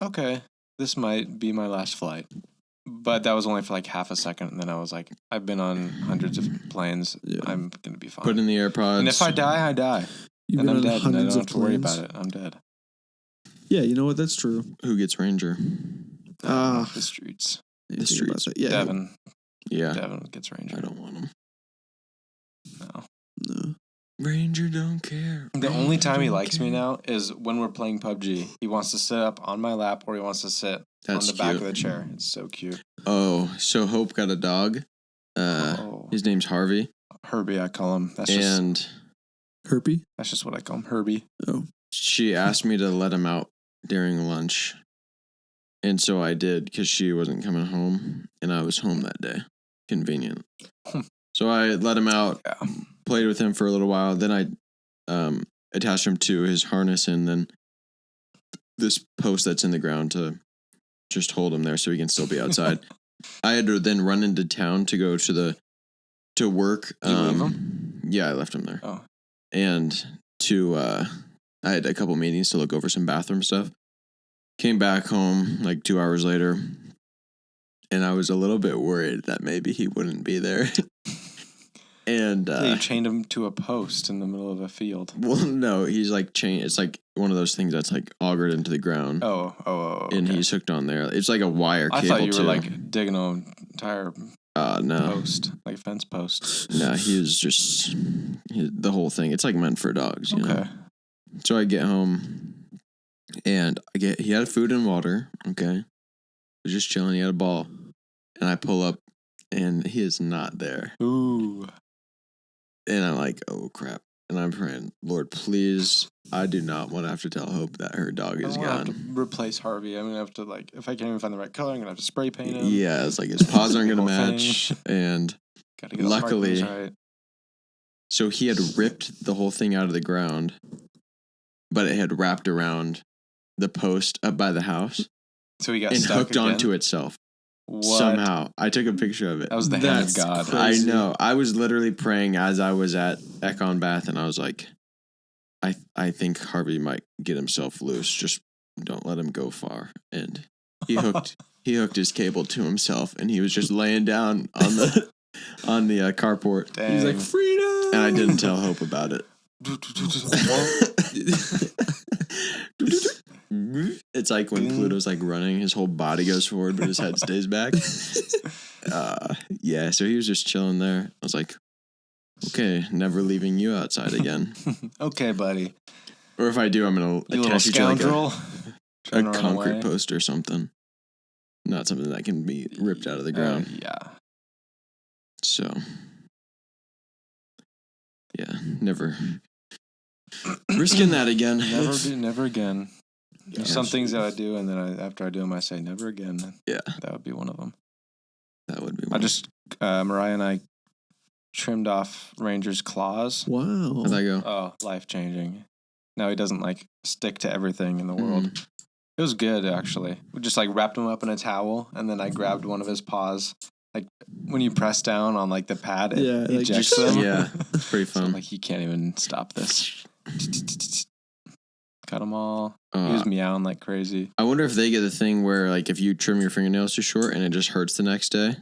okay, this might be my last flight. But that was only for like half a second, and then I was like, I've been on hundreds of planes. Yeah. I'm gonna be fine. Put in the AirPods. And if I die, I die. You've And been I'm on dead, and I don't hundreds have of to worry planes. about it. I'm dead. Yeah, you know what? That's true. Who gets Ranger? The streets. You The think about streets. that. Yeah. Devin Yeah, gets Ranger. I don't want him. No. No. Ranger don't care. The only time he Ranger likes me don't care. now is when we're playing PUBG. He wants to sit up on my lap, or he wants to sit That's on the back cute. of the chair. It's so cute. Oh, so Hope got a dog. Oh. His name's Harvey, Herbie, I call him. and Herpy? That's just what I call him. Herbie. Oh. she asked me to let him out during lunch, and so I did because she wasn't coming home, and I was home that day. Convenient. So I let him out, Yeah. played with him for a little while. Then I attached him to his harness, and then this post that's in the ground to just hold him there so he can still be outside. I had to then run into town to go to work. Did you leave him? Yeah, I left him there. Oh. And I had a couple meetings to look over some bathroom stuff. Came back home like 2 hours later, and I was a little bit worried that maybe he wouldn't be there. And So you chained him to a post in the middle of a field. well, no, he's like chained. It's like one of those things that's like augured into the ground, Oh. and Okay. he's hooked on there. It's like a wire I cable thought you were too. like digging an entire No, post, like a fence post. no, he was just the whole thing. It's like meant for dogs, you know. Okay. So I get home, and he had food and water. Okay, was just chilling. He had a ball, and I pull up, and he is not there. Ooh. And I'm like, oh crap! And I'm praying, Lord, please, I do not want to have to tell Hope that her dog is I'm gonna have gone. to replace Harvey. I'm gonna have to if I can't even find the right color, I'm gonna have to spray paint him. Yeah, it's like his paws aren't gonna Whole thing. match, and Gotta get all the luckily- markings right. so he had ripped the whole thing out of the ground, but it had wrapped around the post up by the house So he got and stuck hooked again? onto itself. What? Somehow. I took a picture of it. That was the hand of That's God. crazy. I know. I was literally praying as I was at Econ Bath, and I was like, I think Harvey might get himself loose. Just don't let him go far. And he hooked his cable to himself, and he was just laying down on the carport. Dang. He's like, freedom! And I didn't tell Hope about it. It's like when Pluto's like running, his whole body goes forward, but his head stays back. Yeah, so he was just chilling there. I was like, okay, never leaving you outside again. Okay, buddy. Or if I do, I'm gonna You little attach you to like scoundrel. a Trying to run concrete away. post or something. Not something that can be ripped out of the ground. Yeah. So, yeah, never risking that again. Never again. Yeah. There's some things that I do, and then after I do them, I say never again. Yeah. That would be one of them. That would be. I just Mariah and I trimmed off Ranger's claws. Wow. How'd that go? Oh, life changing. Now he doesn't stick to everything in the world. Mm. It was good actually. We just wrapped him up in a towel, and then I grabbed one of his paws. Like when you press down on the pad, it Yeah, ejects just- them. Yeah, it's pretty So fun. he can't even stop this. Cut them all. He Uh, was meowing like crazy. I wonder if they get the thing where, like, if you trim your fingernails too short and it just hurts the next day.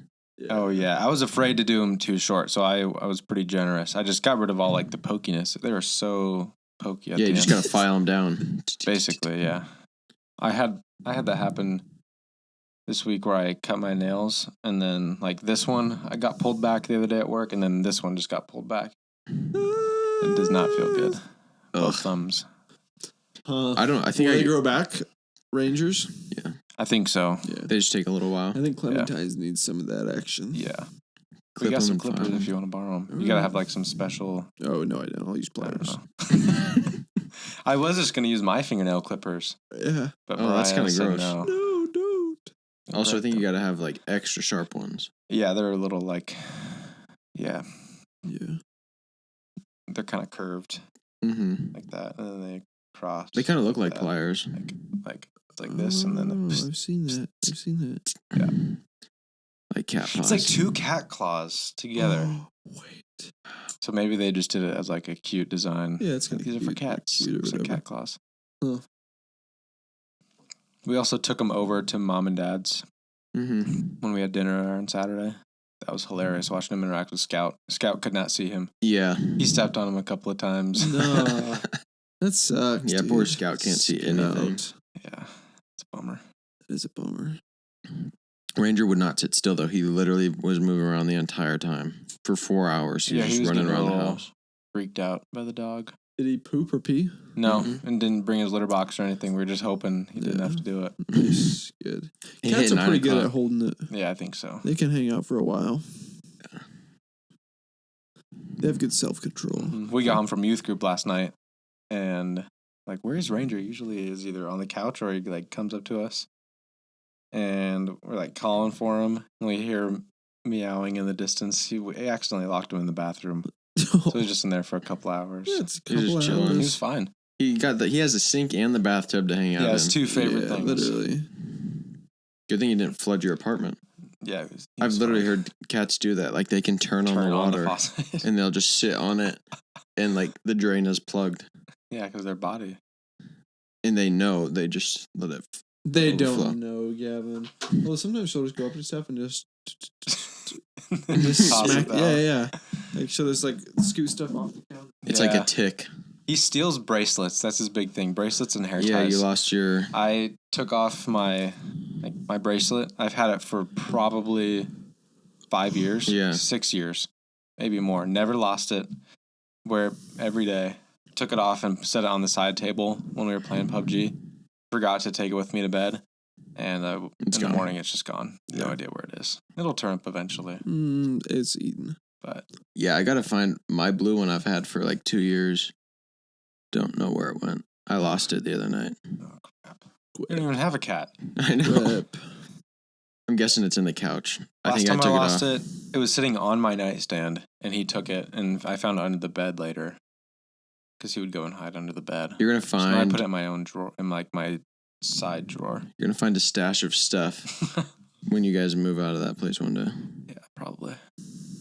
Oh yeah, I was afraid to do them too short, so I was pretty generous. I just got rid of all like the pokiness. They were so pokey. At Yeah, the you just end. gotta file them down. Basically, yeah. I had that happen this week where I cut my nails, and then like this one I got pulled back the other day at work, and then this one just got pulled back. It does not feel good. Both thumbs. I think Will they grow back, Rangers? Yeah, I think so. Yeah. they just take a little while. I think Clementines need some of that action. Yeah. We Clip got 'em some and clippers file 'em. if you want to borrow them. You gotta have like some special. Oh, no, I don't. I'll use I don't pliers. know. I was just gonna use my fingernail clippers, Yeah. but Oh, that's Mariah kinda said gross. no. No, don't. Also, I Correct think you them. gotta have like extra sharp ones. Yeah, they're a little like, yeah, Yeah. they're kind of curved Mm-hmm. like that, and then they cross. They kind of look like that. pliers. Like it's like this, and then Oh, the, I've seen that. I've seen that. yeah, Like cat paws. it's like two cat claws together. Oh, wait. So maybe they just did it as like a cute design. Yeah, it's kind of These are for cats. Cute or It's like whatever. cat claws. Huh. We also took them over to mom and dad's Mm-hmm. when we had dinner on Saturday. That was hilarious watching him interact with Scout. Scout could not see him. Yeah. He stepped on him a couple of times. No. That sucks. Yeah, dude. poor Scout can't see anything. Scout. Yeah, it's a bummer. That is a bummer. Ranger would not sit still though. He literally was moving around the entire time for 4 hours. He Yeah, was he just was running getting a around the little house. freaked out by the dog. Did he poop or pee? No, Mhm. and didn't bring his litter box or anything. We were just hoping he didn't have to do it. Nice. Good. He Cats hit are 9 pretty good o'clock. at holding it. Yeah, I think so. They can hang out for a while. They have good self-control. We got home from youth group last night, and like, where's Ranger? Usually is either on the couch or he like comes up to us, and we're like calling for him, and we hear him meowing in the distance. We accidentally locked him in the bathroom, so he was just in there for a couple hours. Yeah, it's a He was couple just chilling. He hours. was fine. He has a sink and the bathtub to hang out Yeah, his in. two favorite Yeah, things. literally. Good thing you didn't flood your apartment. Yeah, he I've was literally fine. heard cats do that. Like they can turn on the water faucet. and they'll just sit on it and like the drain is plugged. Yeah, because their body. And they know they just let it. They Overflow. don't know, Gavin. Well, sometimes she'll just go up to stuff and just And just toss smack. it down. Yeah. Like she'll just like scoot stuff off the counter. It's like Yeah. a tick. He steals bracelets. That's his big thing. Bracelets and hair Yeah, ties. you lost your. I took off my bracelet. I've had it for probably 5 years. Yeah. 6 years, maybe more. Never lost it. Wear it every day. Took it off and set it on the side table when we were playing PUBG. Forgot to take it with me to bed. And It's in the gone. morning, it's just gone. No Yeah. idea where it is. It'll turn up eventually. It's eaten. But Yeah, I gotta find my blue one I've had for like 2 years. Don't know where it went. I lost it the other night. oh, crap. You don't even have a cat. I know. Rip. I'm guessing it's in the couch. I Last think time I took lost it off. it was sitting on my nightstand, and he took it, and I found it under the bed later, because he would go and hide under the bed. You're gonna So now I find. put it in my own drawer, in like my side drawer. You're gonna find a stash of stuff when you guys move out of that place one day. Yeah, probably.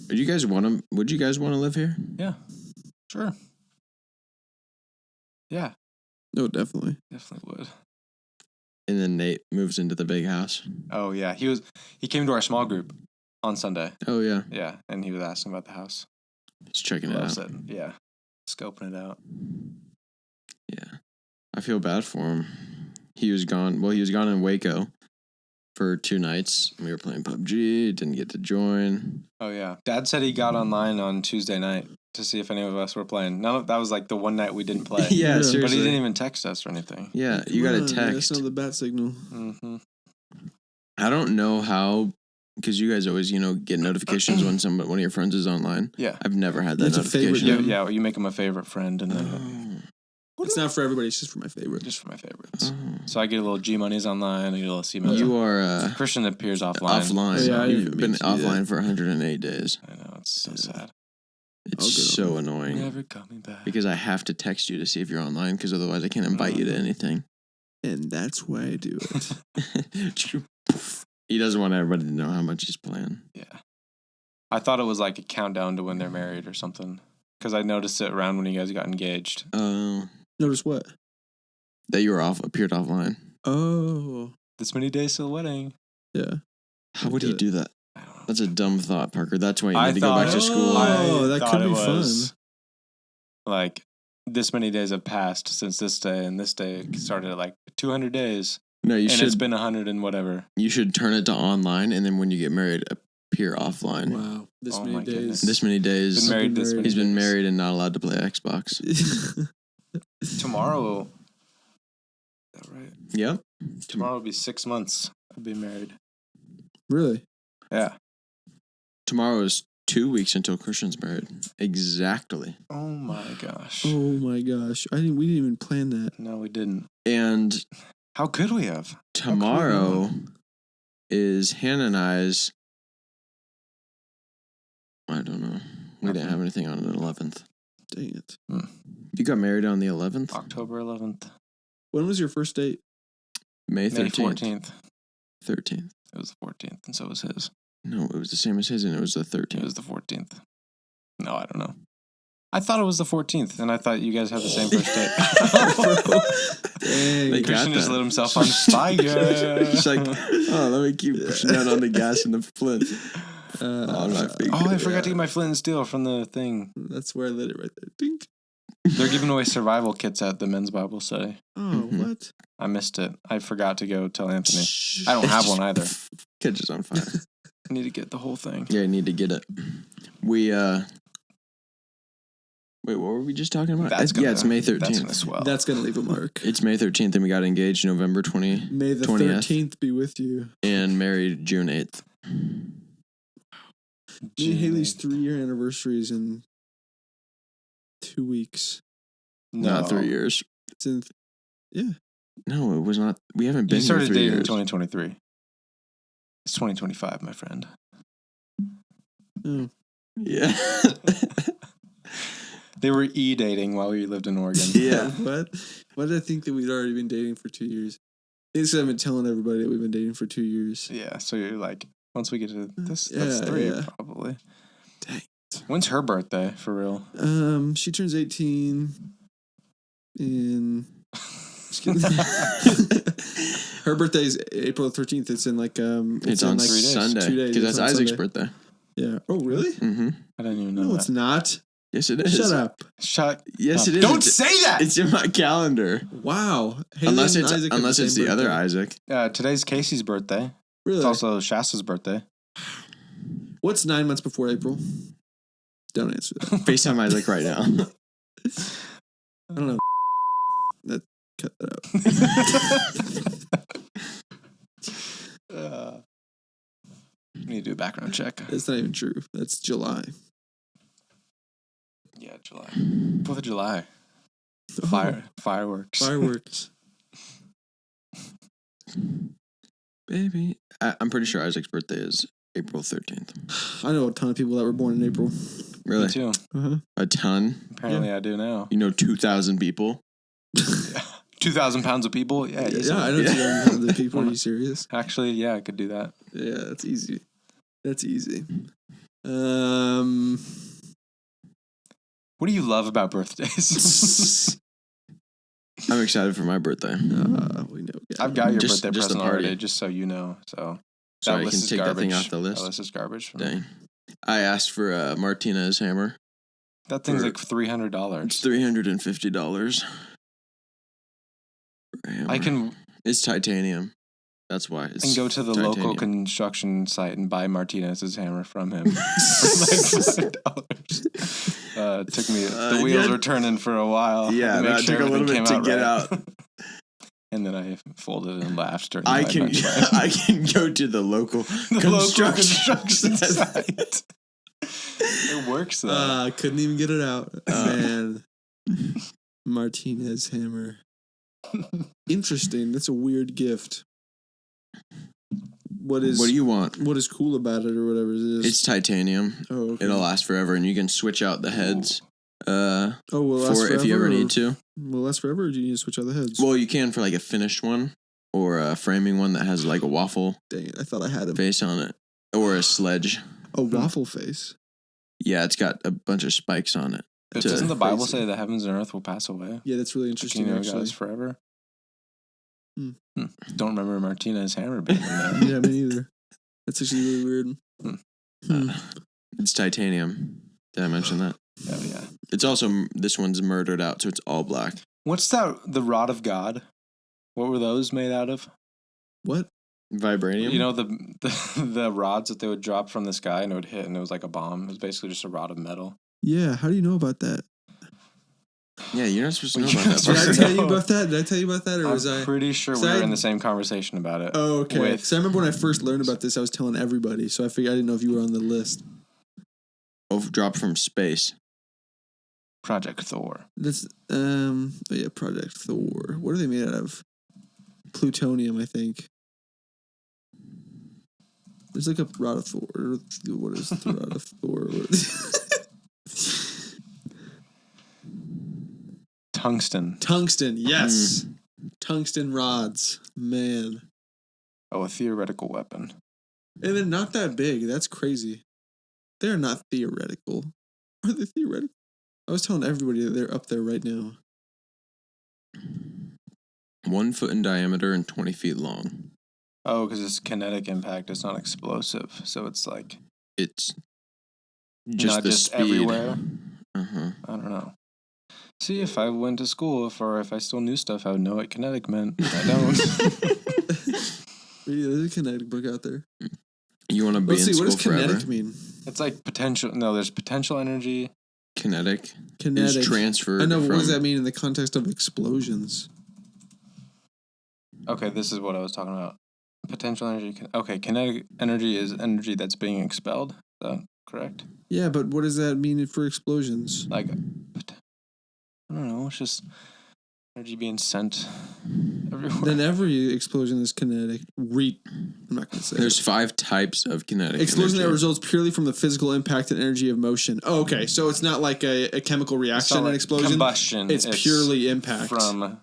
Would you guys want to? Would you guys want to live here? Yeah, sure. Yeah, No, definitely. definitely would. And then Nate moves into the big house. Oh yeah, he came to our small group on Sunday. Oh yeah, Yeah, and he was asking about the house. he's checking it Loves out. it. Yeah, scoping it out. Yeah, I feel bad for him. He was gone. Well, he was gone in Waco for 2 nights. We were playing PUBG. Didn't get to join. Oh yeah, Dad said he got online on Tuesday night to see if any of us were playing. That was like the one night we didn't play. Yeah, Yeah. seriously. But he didn't even text us or anything. Yeah, you got a Come on, text. That's not the bat signal. Mm-hmm. I don't know how, because you guys always, get notifications when one of your friends is online. Yeah. I've never had that It's a favorite notification. Yeah, you make him a favorite friend, and then It's not for everybody. It's just for my favorite. just for my favorites. Oh. So I get a little G monies online. I get a little C monies. You are Christian appears offline. offline. Yeah, I You've didn't been mean to do offline that. for 108 days. I know, it's so sad. It's I'll get so on. annoying Never coming back. because I have to text you to see if you're online because otherwise I can't invite you to anything. And that's why I do it. He doesn't want everybody to know how much he's playing. Yeah. I thought it was like a countdown to when they're married or something. because I noticed it around when you guys got engaged. Notice what? That you appeared offline. Oh, This many days to the wedding. yeah. How would he did. do that? I don't know. That's a dumb thought, Parker. That's why you I need to go back to thought- school. Oh, I that thought could it be was, fun. Like, this many days have passed since this day, and this day started at like 200 days, No, you and should. it's been 100 and whatever. You should turn it to online, and then when you get married, appear offline. Wow, this Oh many my days. goodness. This many days. Been married this many He's been days. married and not allowed to play Xbox. Tomorrow. Is that right? Yep. Tomorrow will be 6 months. I'll be married. Really? Yeah. Tomorrow is 2 weeks until Christian's married. Exactly. Oh my gosh. Oh my gosh! We didn't even plan that. No, we didn't. And How could we have? tomorrow is Hannah and I's. I don't know. We didn't have anything on the 11th. Dang it! You got married on the 11th? October 11th. When was your first date? May May 13th. 14th. 13th. It was the 14th, and so was his. No, it was the same as his, and it was the It 13th. was the 14th. No, I don't know. I thought it was the 14th, and I thought you guys had the same first date. Dang. They got Christian just that. lit himself on fire. It's like, oh, let me keep pushing down on the gas and the flint. On my feet. Oh, I forgot to get my flint and steel from the thing. That's where I lit it right there. Dink. They're giving away survival kits at the men's Bible study. Oh, Mhm. what? I missed it. I forgot to go tell Anthony. I don't have one either. Catches on fire. I need to get the whole thing. Yeah, you need to get it. We, wait, what were we just talking about? That's gonna, yeah, it's May That's 13th. gonna swell. That's gonna leave a mark. It's May 13th, and we got engaged November 20 May the 20th. 13th be with you. and married June 8th. Me and Haley's 3-year anniversary is in 2 weeks. Not 3 years. It's in. No, it was not. We haven't been You started here 3 dating in years. 2023. It's 2025, my friend. Oh. Yeah. They were dating while we lived in Oregon. Yeah. What? Why did I think that we'd already been dating for 2 years? I think I've been telling everybody that we've been dating for 2 years. Yeah, so you're like, once we get to this, Yeah, that's 3 yeah. probably. Dang. When's her birthday, for real? She turns 18 in. Just kidding. Her birthday is April 13th. It's in like It's in on like 3 days. Sunday. 2 days. Because It's that's on Isaac's Sunday. birthday. Yeah. Oh, really? Mm-hmm. I didn't even know No, that. it's not. Yes, it is. Shut up. Shut Yes, up. it is. Don't It's- say that! It's in my calendar. Wow. Haley Unless and it's Isaac have it's same the other birthday. Isaac. Today's Casey's birthday. Really? It's also Shasta's birthday. What's 9 months before April? Don't answer that. FaceTime Isaac right now. I don't know. Cut that out. We need to do a background check. That's not even true. That's July. Yeah, July. 4th of July. Fireworks. Fireworks. Baby. I'm pretty sure Isaac's birthday is April 13th. I know a ton of people that were born in April. Really? Me too. Uh-huh. A ton? Apparently I do now. You know 2,000 people? 2,000 pounds of people? Yeah, Yeah, I know 200 people. Are you serious? Actually, yeah, I could do that. Yeah, that's easy. That's easy. What do you love about birthdays? I'm excited for my birthday. We know. I've got your Just- birthday just the present already, party. just so you know. So So I list can is take that thing garbage. off the list. That list is garbage for me. Dang. I asked for a Martinez hammer. That thing's For- like $300. It's $350. for a hammer. I can It's titanium. That's why. It's go to the local titanium. construction site and buy Martinez's hammer from him. For like $5. Took me. The wheels yeah. were turning for a while. Yeah, to make that sure took a little everything bit came to get right. out. And then I folded and laughed during I my can lunchtime. I can go to the local The local construction site. site. It works though. I couldn't even get it out. Man. Martinez hammer. Interesting. That's a weird gift. What What do you want? what is cool about it or whatever it is? It's titanium. oh, okay. It'll last forever, and you can switch out the heads. Oh, will it last For forever, if you ever or need to. Will it last forever, or do you need to switch out the heads? Well, you can for like a finished one, or a framing one that has like a waffle Dang it, I thought I had a face on it, or a sledge. waffle face. Yeah, it's got a bunch of spikes on it. But to doesn't the Bible crazy. say the heavens and earth will pass away? Yeah, that's really The interesting. kingdom of God Actually, is forever. Hmm. Don't remember Martinez hammer being in there. yeah, me neither. That's actually really weird. It's titanium. Did I mention that? Oh yeah. It's also, this one's murdered out, so it's all black. What's that? The rod of God? What were those made out of? What? Vibranium? You know the rods that they would drop from the sky and it would hit and it was like a bomb. It was basically just a rod of metal. Yeah, how do you know about that? Yeah, you're not supposed to know You're about not that. Did I supposed part. tell you about that? Did I tell you about that, or was I? I'm pretty sure we So were I- in the same conversation about it. Oh, okay. With- Because I remember when I first learned about this, I was telling everybody, so I figured I didn't know if you were on the list. Oh, drop from space. Project Thor. That's Project Thor. What are they made out of? Plutonium, I think. There's like a rod of Thor. What is the rod of Thor? Tungsten. Tungsten, yes. Tungsten rods, man. Oh, a theoretical weapon. And they're not that big. That's crazy. They're not theoretical. Are they theoretical? I was telling everybody that they're up there right now. 1 foot in diameter and 20 feet long. Oh, because it's kinetic impact. It's not explosive. So it's like It's just not the just speed. everywhere. Uh-huh. I don't know. See, if I went to school, if I still knew stuff, I would know what kinetic meant. I don't. There's a kinetic book out there. You want to be Let's in see, what school does forever? kinetic mean? It's like potential. No, there's potential energy. Kinetic Kinetic. is transferred I know, but from... what does that mean in the context of explosions? Okay, this is what I was talking about. Potential energy. Okay, kinetic energy is energy that's being expelled. Is that correct? Yeah, but what does that mean for explosions? Like, I don't know. It's just energy being sent everywhere. Then every explosion is kinetic. I'm not going to say There's it. 5 types of kinetic Explosion that energy. results purely from the physical impact and energy of motion. Oh, okay. So it's not like a chemical It's reaction not and like explosion. combustion. It's purely impact. From.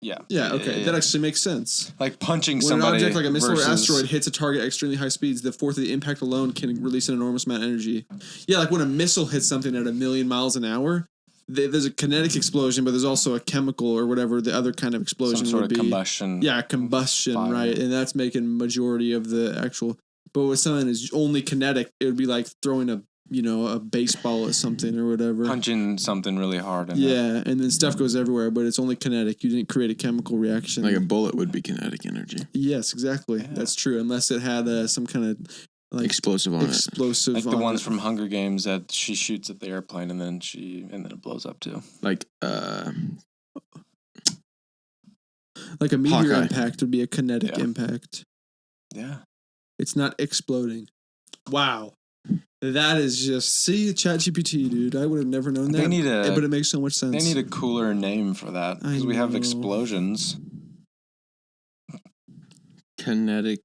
Yeah. Yeah, okay. That actually makes sense. Like punching When somebody. an object like a missile versus, or asteroid hits a target at extremely high speeds, the force of the impact alone can release an enormous amount of energy. Yeah, like when a missile hits something at 1,000,000 miles an hour, there's a kinetic explosion, but there's also a chemical or whatever the other kind of explosion some sort would of be. combustion. Yeah, combustion, Fire. right? And that's making majority of the actual. But with something is only kinetic, it would be like throwing a baseball at something or whatever. Punching something really hard. And Yeah, and then stuff goes everywhere, but it's only kinetic. You didn't create a chemical reaction. Like a bullet would be kinetic energy. Yes, exactly. Yeah. That's true. Unless it had some kind of like Explosive on it. explosive, Like the on ones it. from Hunger Games that she shoots at the airplane and then it blows up too. Like, like a meteor Hawkeye. impact would be a kinetic Yeah. impact. Yeah. It's not exploding. Wow. That is just ChatGPT, dude. I would have never known that. They need a- but it makes so much sense. They need a cooler name for that because we have know. explosions. kinetic...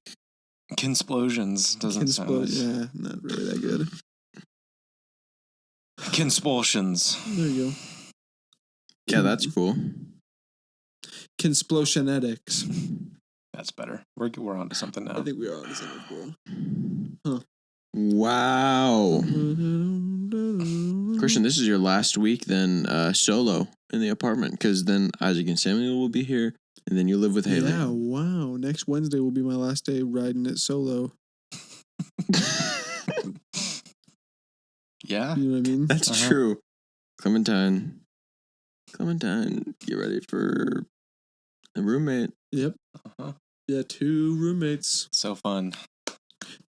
Kinsplosions doesn't sound. Yeah, not really that good. Kinspulsions. There you go. Yeah, that's cool. Kinsplosionetics. That's better. We're on to something now. I think we are on to something cool. Wow. Christian, this is your last week then solo in the apartment because then Isaac and Samuel will be here and then you live with Haley. Yeah, wow. Next Wednesday will be my last day riding it solo. Yeah. You know what I mean? That's Uh-huh. true. Clementine, get ready for a roommate. Yep. Uh-huh. Yeah, 2 roommates. So fun.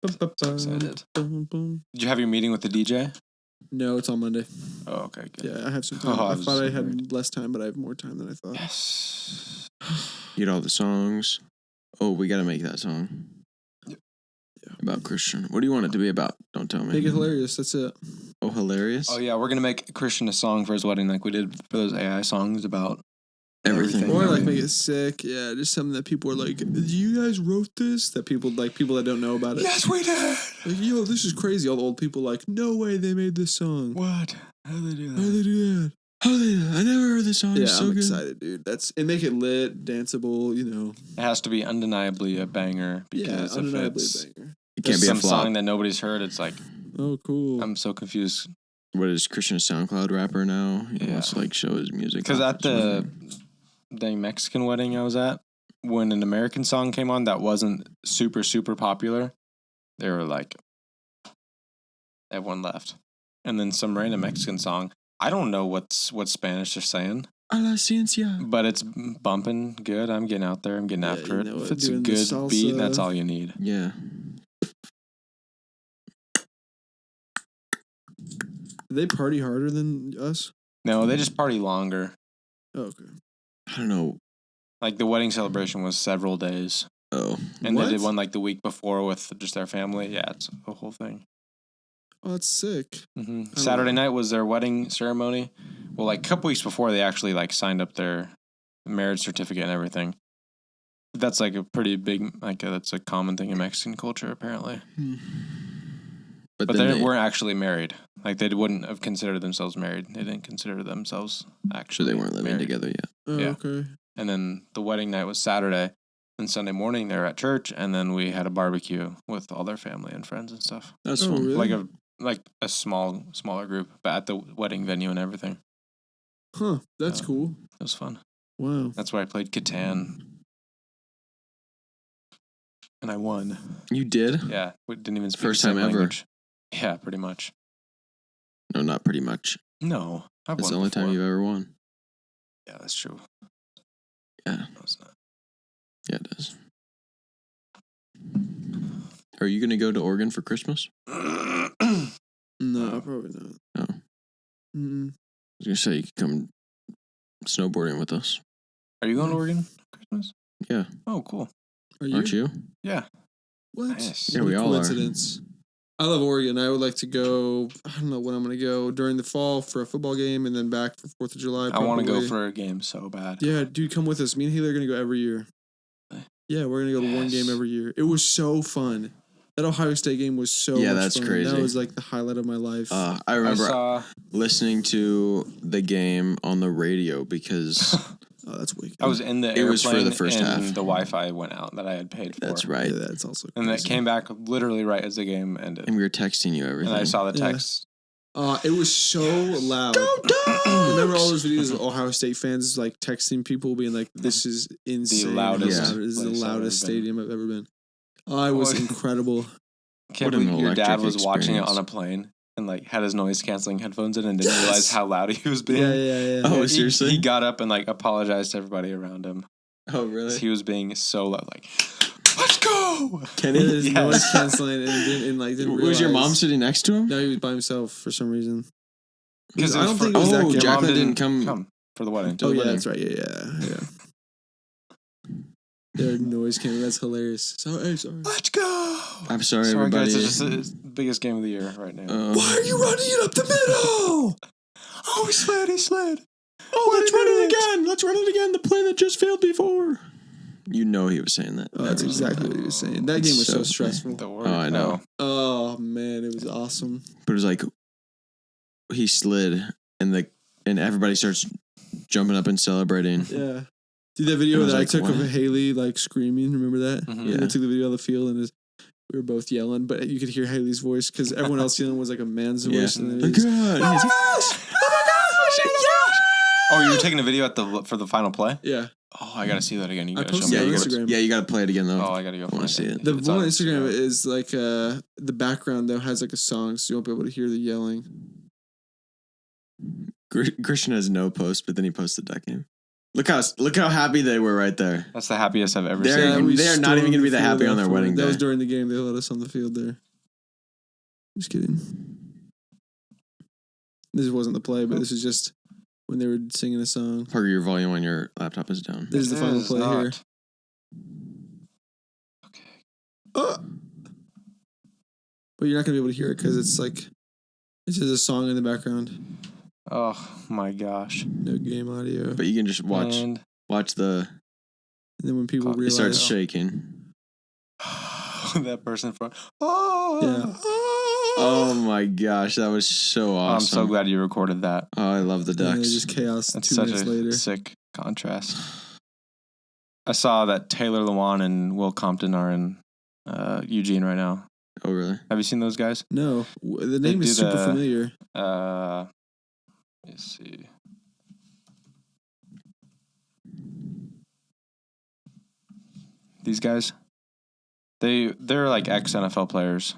So excited. Did you have your meeting with the DJ? No, it's on Monday. Oh, okay, good. Yeah, I have some time. Oh, I I was thought I so had worried. less time, but I have more time than I thought. Yes. Get all the songs. Oh, we got to make that song. Yep. About Christian. What do you want it to be about? Don't tell me. Make it hilarious. That's it. Oh, hilarious? Oh yeah, we're gonna make Christian a song for his wedding, like we did for those AI songs about Everything. Or Yeah, like yeah. make it sick. Yeah, just something that people are like, you guys wrote this? That people that don't know about it. Yes, we did. Like, yo, this is crazy. All the old people like, no way they made this song. What? How do they do How do that? they do that? How they? I never heard this song. Yeah, It's so I'm good. excited, dude. And make it lit, danceable, you know. It has to be undeniably a banger Yeah, because if undeniably it's a banger. It can't just be a some flop. song that nobody's heard, it's like Oh, cool. I'm so confused. what is Christian a SoundCloud rapper now? He wants to like show his music. Because off at or the something. Mexican wedding I was at, when an American song came on that wasn't super, super popular, they were like, everyone left. And then some random Mexican song. I don't know what Spanish they're saying. A la ciencia. But it's bumping good. I'm getting out there. I'm getting after it. If it's a doing the good beat, salsa. that's all you need. Yeah. Do they party harder than us? No, they just party longer. Oh, okay. I don't know. Like the wedding celebration was several days. Oh. And What? they did one like the week before with just their family. Yeah, it's a whole thing. Oh, that's sick. Saturday night was their wedding ceremony. Well, like a couple weeks before, they actually like signed up their marriage certificate and everything. That's like a pretty big, that's a common thing in Mexican culture, apparently. But they weren't actually married. Like they wouldn't have considered themselves married. They didn't consider themselves actually. So they weren't living married. together yet. Oh, Yeah. okay. And then the wedding night was Saturday. And Sunday morning they were at church, and then we had a barbecue with all their family and friends and stuff. That's Oh, fun. really? Like a smaller group, but at the wedding venue and everything. Huh. That's cool. It was fun. Wow. That's where I played Catan. And I won. You did? Yeah, we didn't even speak First the same time ever. language. Yeah, pretty much. No, not pretty much. No, I've That's won the only before. time you've ever won. Yeah, that's true. Yeah. No, it's not. Yeah, it does. Are you going to go to Oregon for Christmas? No, probably not. No. Mm-mm. I was going to say you could come snowboarding with us. Are you going to Oregon for Christmas? Yeah. Oh, cool. Aren't you? Yeah. What? Nice. Yeah, What we a all are. coincidence. I love Oregon. I would like to go. I don't know when I'm going to go during the fall for a football game and then back for 4th of July. I want to go probably. for a game so bad. Yeah, dude, come with us. Me and Haley are going to go every year. Yeah, we're going to go to one game every year. It was so fun. That Ohio State game was so Yeah, much that's fun. crazy. That was like the highlight of my life. I I remember saw. listening to the game on the radio because Oh, that's wicked. I was in the airplane It was for the first and half. the Wi-Fi went out that I had paid for. that's right. Yeah, that's also And that crazy. came back literally right as the game ended. And we were texting you everything. And I saw the Yeah. text. It was so loud. Remember all those videos of Ohio State fans like texting people, being like, "This is insane. loudest This is the place I've loudest ever been." stadium I've ever been." Oh, it was incredible. Can't What an believe your dad electric was watching it experience. on a plane and like had his noise canceling headphones in and didn't realize how loud he was being. Yeah. Oh, He- seriously? He got up and like apologized to everybody around him. Oh, really? He was being so loud, like, "Let's go!" Kenny? His Yes. noise canceling and didn't Was your mom realize- sitting next to him? No, he was by himself for some reason. Because I don't think it was that Oh, good. Jacqueline Mom didn't come. for the wedding. to Oh the yeah, wedding. that's right. Yeah. Their noise came. That's hilarious. Sorry. Let's go! I'm sorry, Sorry, everybody. guys. It's the biggest game of the year right now. Why are you running it up the middle? Oh, he slid. Oh, let's run it again. Let's run it again. The play that just failed before. You know he was saying that. Oh, that's exactly what he was saying. That game was so stressful. The word. Oh, I know. Oh man, it was awesome. But it was like he slid and everybody starts jumping up and celebrating. Yeah. Dude, that video I was that like, I took what? of Haley like screaming, remember that? Mhm. Yeah. I Yeah. took the video on the field and we were both yelling, but you could hear Haley's voice because everyone else yelling was like a man's Yeah. voice. And then Oh, it was, God. Oh, you were taking a video for the final play? yeah. Oh, I gotta see that again. You I gotta show posted me. it on you Instagram. gotta, you gotta play it again though. Oh, I gotta go. I wanna find see it. The It's one on on Instagram is like the background though has like a song, so you won't be able to hear the yelling. Christian has no post, but then he posted that game. Look how happy they were right there. That's the happiest I've ever They're- seen. we they are not even stormed gonna be the that field happy on their afterward. wedding That was day. during the game. They let us on the field there. Just kidding. This wasn't the play, but this is just when they were singing a song. Parker, your volume on your laptop is down. This is the final It play not. here. Okay. But you're not gonna be able to hear it because it's just a song in the background. Oh my gosh. No game audio. But you can just watch And the. And then when people It It realize, starts shaking. that person in front. Oh. Yeah. Oh my gosh, that was so awesome. I'm so glad you recorded that. Oh, I love the and then Ducks. just chaos That's 2 such minutes a later. sick contrast. I saw that Taylor Lewan and Will Compton are in Eugene right now. Oh, really? Have you seen those guys? No, the name do is super the- familiar. Let's see. These guys, they're like ex-NFL players.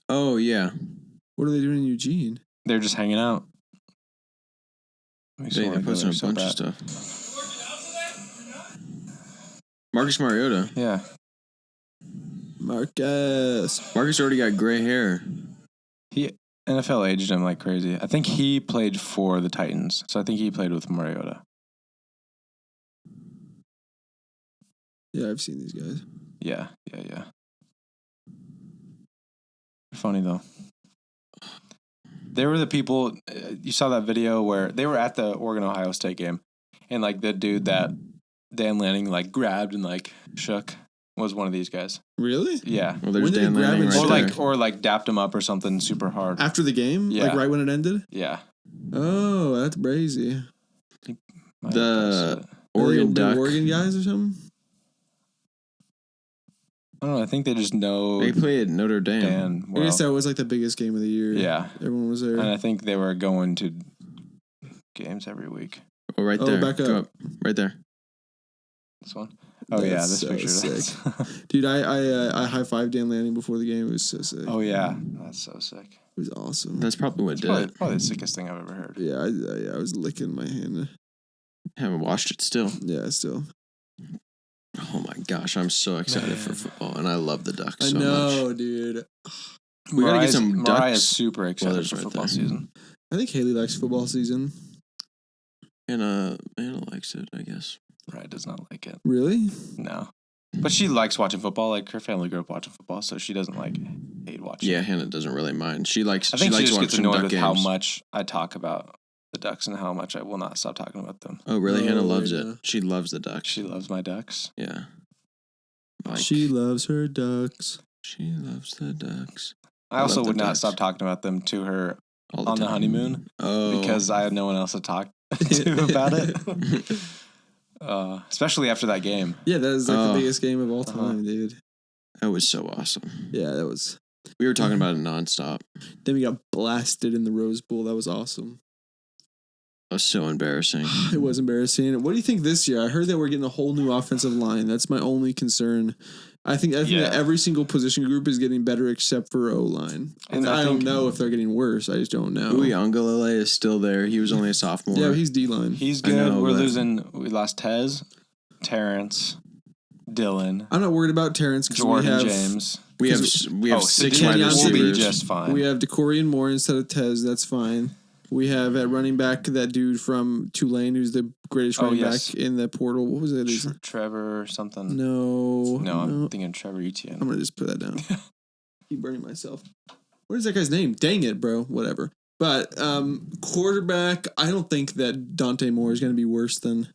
Oh, yeah. What are they doing in Eugene? They're just hanging out. Makes me They wanna go posting there a so bunch bad. of stuff. Marcus Mariota. Yeah. Marcus Marcus already got gray hair. NFL aged him like crazy. I think he played for the Titans, so I think he played with Mariota. Yeah, I've seen these guys. Yeah. Funny though. They were the people. You saw that video where they were at the Oregon-Ohio State game, and like the dude that Dan Lanning like grabbed and like shook was one of these guys. Really? Yeah. Well, there's When did he Dan grab Lanning and right shake? there. Or like dapped him up or something super hard. After the game? Yeah. Like right when it ended? Yeah. Oh, that's crazy. Might have The- posted it. Oregon Are they Duck. Oregon guys or something? I don't know. I think they just know They play at Notre Dame. Dan I well. guess that was like the biggest game of the year. Yeah. Everyone was there. And I think they were going to games every week. Oh, right Oh, there. back Go up. Right there. This one? Oh, yeah. That's This so picture. sick. Dude, I high-fived Dan Lanning before the game. It was so sick. Oh, yeah. That's so sick. It was awesome. That's probably what did Probably, it. probably the sickest thing I've ever heard. Yeah, I was licking my hand. Haven't watched it still. Yeah, still. Oh my gosh, I'm so excited for football, and I love the Ducks I so know, much. dude. We gotta get some Mariah's Ducks. super excited Brothers for right football there. season. I think Haley likes football season. And Anna likes it, I guess. Mariah does not like it. Really? No. But she likes watching football. Like, her family grew up watching football, so she doesn't, like, hate watching Yeah, it. Hannah doesn't really mind. She likes. I She think she likes just gets watching annoyed Duck with games. how much I talk about the Ducks and how much I will not stop talking about them. Oh, really? Oh, Hannah loves yeah. it. She loves the Ducks. She loves my Ducks. Yeah. Like, She loves her ducks. she loves the Ducks I also love the would not Ducks. stop talking about them to her all the on time. the honeymoon Oh, because I had no one else to talk to about it. Especially after that game. Yeah, that is like Oh. the biggest game of all Uh-huh. time, dude. that was so awesome. Yeah, that was. We were talking about it nonstop. Then we got blasted in the Rose Bowl. That was awesome. It was so embarrassing. It was embarrassing. What do you think this year? I heard that we're getting a whole new offensive line. That's my only concern. I think Yeah. that every single position group is getting better except for O-line. And And I I don't think- know if they're getting worse. I just don't know. Uiagalelei is still there. He was only a sophomore. Yeah, he's D-line. He's I good. know, We're but- losing. We lost Tez, Terrence, Dylan, I'm not worried about Terrence because we Jordan have James. we have Oh, six Kenyon wide Johnson will be receivers. just fine. we have DeCorian Moore instead of Tez. That's fine. We have at running back that dude from Tulane who's the greatest Oh, running yes. back in the portal. What was it? Trevor or something. No. No, I'm thinking Trevor Etienne. I'm gonna just put that down. Keep burning myself. What is that guy's name? Dang it, bro. Whatever. But quarterback, I don't think that Dante Moore is gonna be worse than.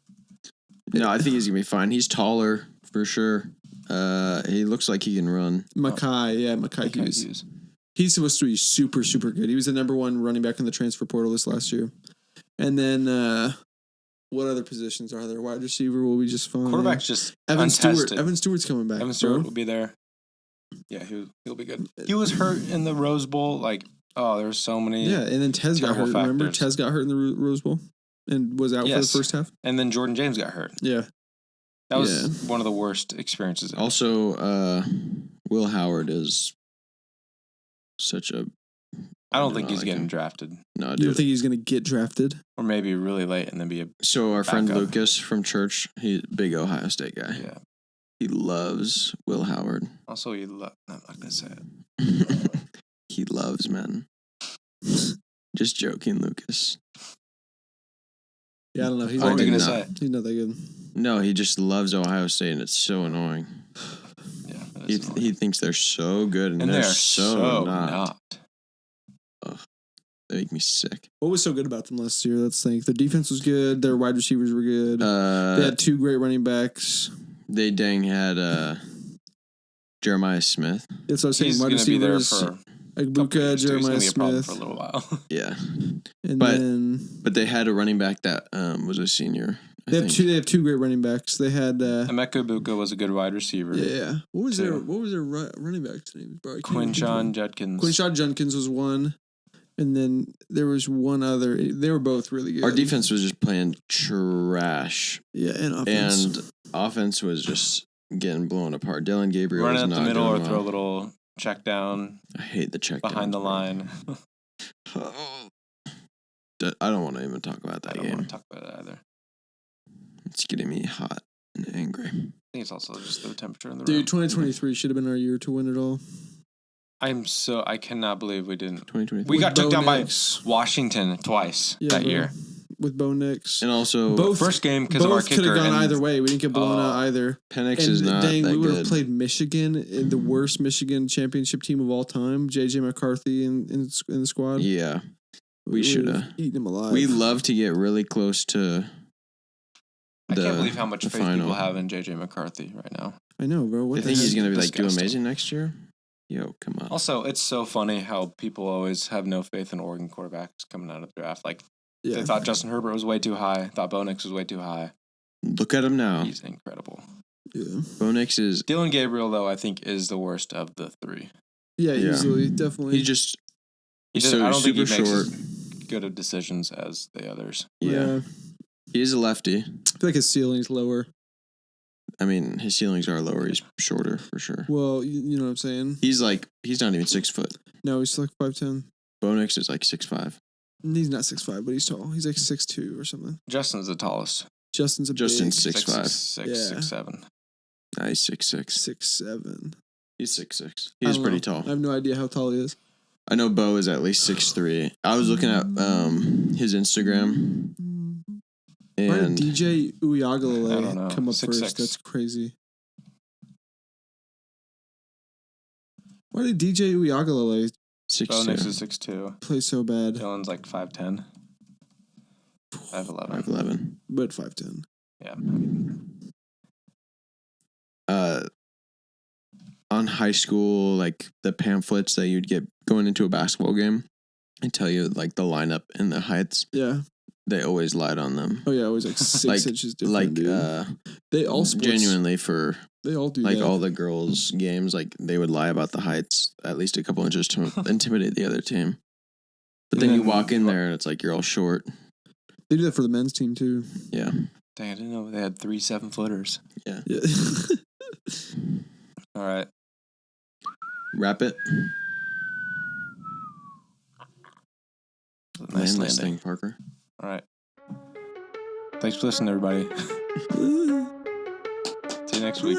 No, I think he's gonna be fine. He's taller for sure. He looks like he can run. Makai. Yeah, Makai Hughes. He's supposed to be super, super good. He was the number one running back in the transfer portal this last year. And then what other positions are there? Wide receiver will be just fine. Quarterback's just Evan untested. Stewart. Evan Stewart's coming back. Evan Stewart bro. will be there. Yeah, he'll be good. He was hurt in the Rose Bowl. Like, oh, there's so many. Yeah, and then Tez got hurt. terrible Remember, factors. Tez got hurt in the Rose Bowl and was out for the Yes. first half. And then Jordan James got hurt. Yeah. That was one of the worst experiences. Also, Will Howard is such a. I don't think he's like getting him. drafted, No, You don't dude. think he's going to get drafted? or maybe really late and then be a So our friend Backup. Lucas from church, he's a big Ohio State guy. yeah. He loves Will Howard. Also, I'm not gonna say it. He loves men. Just joking, Lucas. Yeah, I don't know. He's What not were you that did gonna not. say? He's not that good. No, he just loves Ohio State, and it's so annoying. Yeah, that is annoying. He thinks they're so good, and, and they're they're so not. not. They make me sick. What was so good about them last year? Let's think. Their defense was good. Their wide receivers were good. They had two great running backs. They dang had Jeremiah Smith. That's what I was saying. He's Wide gonna be there receivers. for a couple Agbuka, years, too. He's Jeremiah gonna be a problem Smith. for a little while. Yeah, And But- then but they had a running back that was a senior I They have think. two. They have two great running backs. They had. Emeka Buka was a good wide receiver. Yeah. What was Two. their running back's name? Bro, I can't even think of Quinshawn it. Judkins. Quinshawn Judkins was one, and then there was one other. They were both really good. Our defense was just playing trash, Yeah, and offense. and offense was just getting blown apart. Dylan Gabriel Run was it up not the middle or doing throw a well. little check down I hate the check behind downs, the bro. line. I don't want to even talk about I that don't game. want to talk about it either. It's getting me hot and angry. I think it's also just the temperature in the Dude, room. 2023 should have been our year to win it all. I cannot believe we didn't. 2023. We got Bo took down by Nix. Washington twice that bro. year. With Bo Nix. And also, Both First game because of our Both could kicker. have gone and- either way. We didn't get blown out either. Penix And is not dang, that we would have good. played Michigan in the worst Michigan championship team of all time. JJ McCarthy in the squad. Yeah, we would should have. eaten him alive. We love to get really close to. I can't believe how much the faith final. people have in JJ McCarthy right now. I know, bro. What I the think heck? he's gonna be like do Disgusting. amazing next year. Yo, come on. Also, it's so funny how people always have no faith in Oregon quarterbacks coming out of the draft. Like Yeah. they thought Justin Herbert was way too high. Thought Bo Nix was way too high. Look at him now. He's incredible. Yeah. Bo Nix is. Dylan Gabriel, though, I think is the worst of the three. Yeah, Yeah. easily, definitely. He just. He He's doesn't- so I don't think he super makes short. as good of decisions as the others. Yeah. He's a lefty. I feel like his ceiling's lower. I mean, his ceilings are lower. He's shorter for sure. Well, you know what I'm saying? He's not even 6 foot. No, he's like 5'10". Bo Nix is like 6'5". He's not 6'5", but he's tall. He's like 6'2" or something. Justin's the tallest. Justin's Justin's big 6'5". 6'6", Yeah. 6'7". Nah, he's 6'6". 6'7". He's 6'6". I He's don't pretty know. tall. I have no idea how tall he is. I know Bo is at least 6'3". I was looking at his Instagram, Why did and DJ I don't know. Uiagalelei come up 6'6". first? That's crazy. Why did DJ Uiagalelei Bo Nix 6'2". is 6'2". play so bad? Dylan's like 5'10". 5'11". 5'11". But 5'10". Yeah. On high school, like the pamphlets that you'd get going into a basketball game, and tell you like the lineup and the heights. Yeah. They always lied on them. Oh yeah, it was like 6 Like- inches different. Like dude. They all sports, genuinely for They all do like that. all the girls' games, like they would lie about the heights at least a couple inches to intimidate the other team. But then you walk in there and it's like you're all short. They do that for the men's team too. Yeah. Dang, I didn't know they had 3 7-footers. Yeah. All right. Wrap it. Nice Land this landing. thing, Parker. All right. Thanks for listening, everybody. See you next week.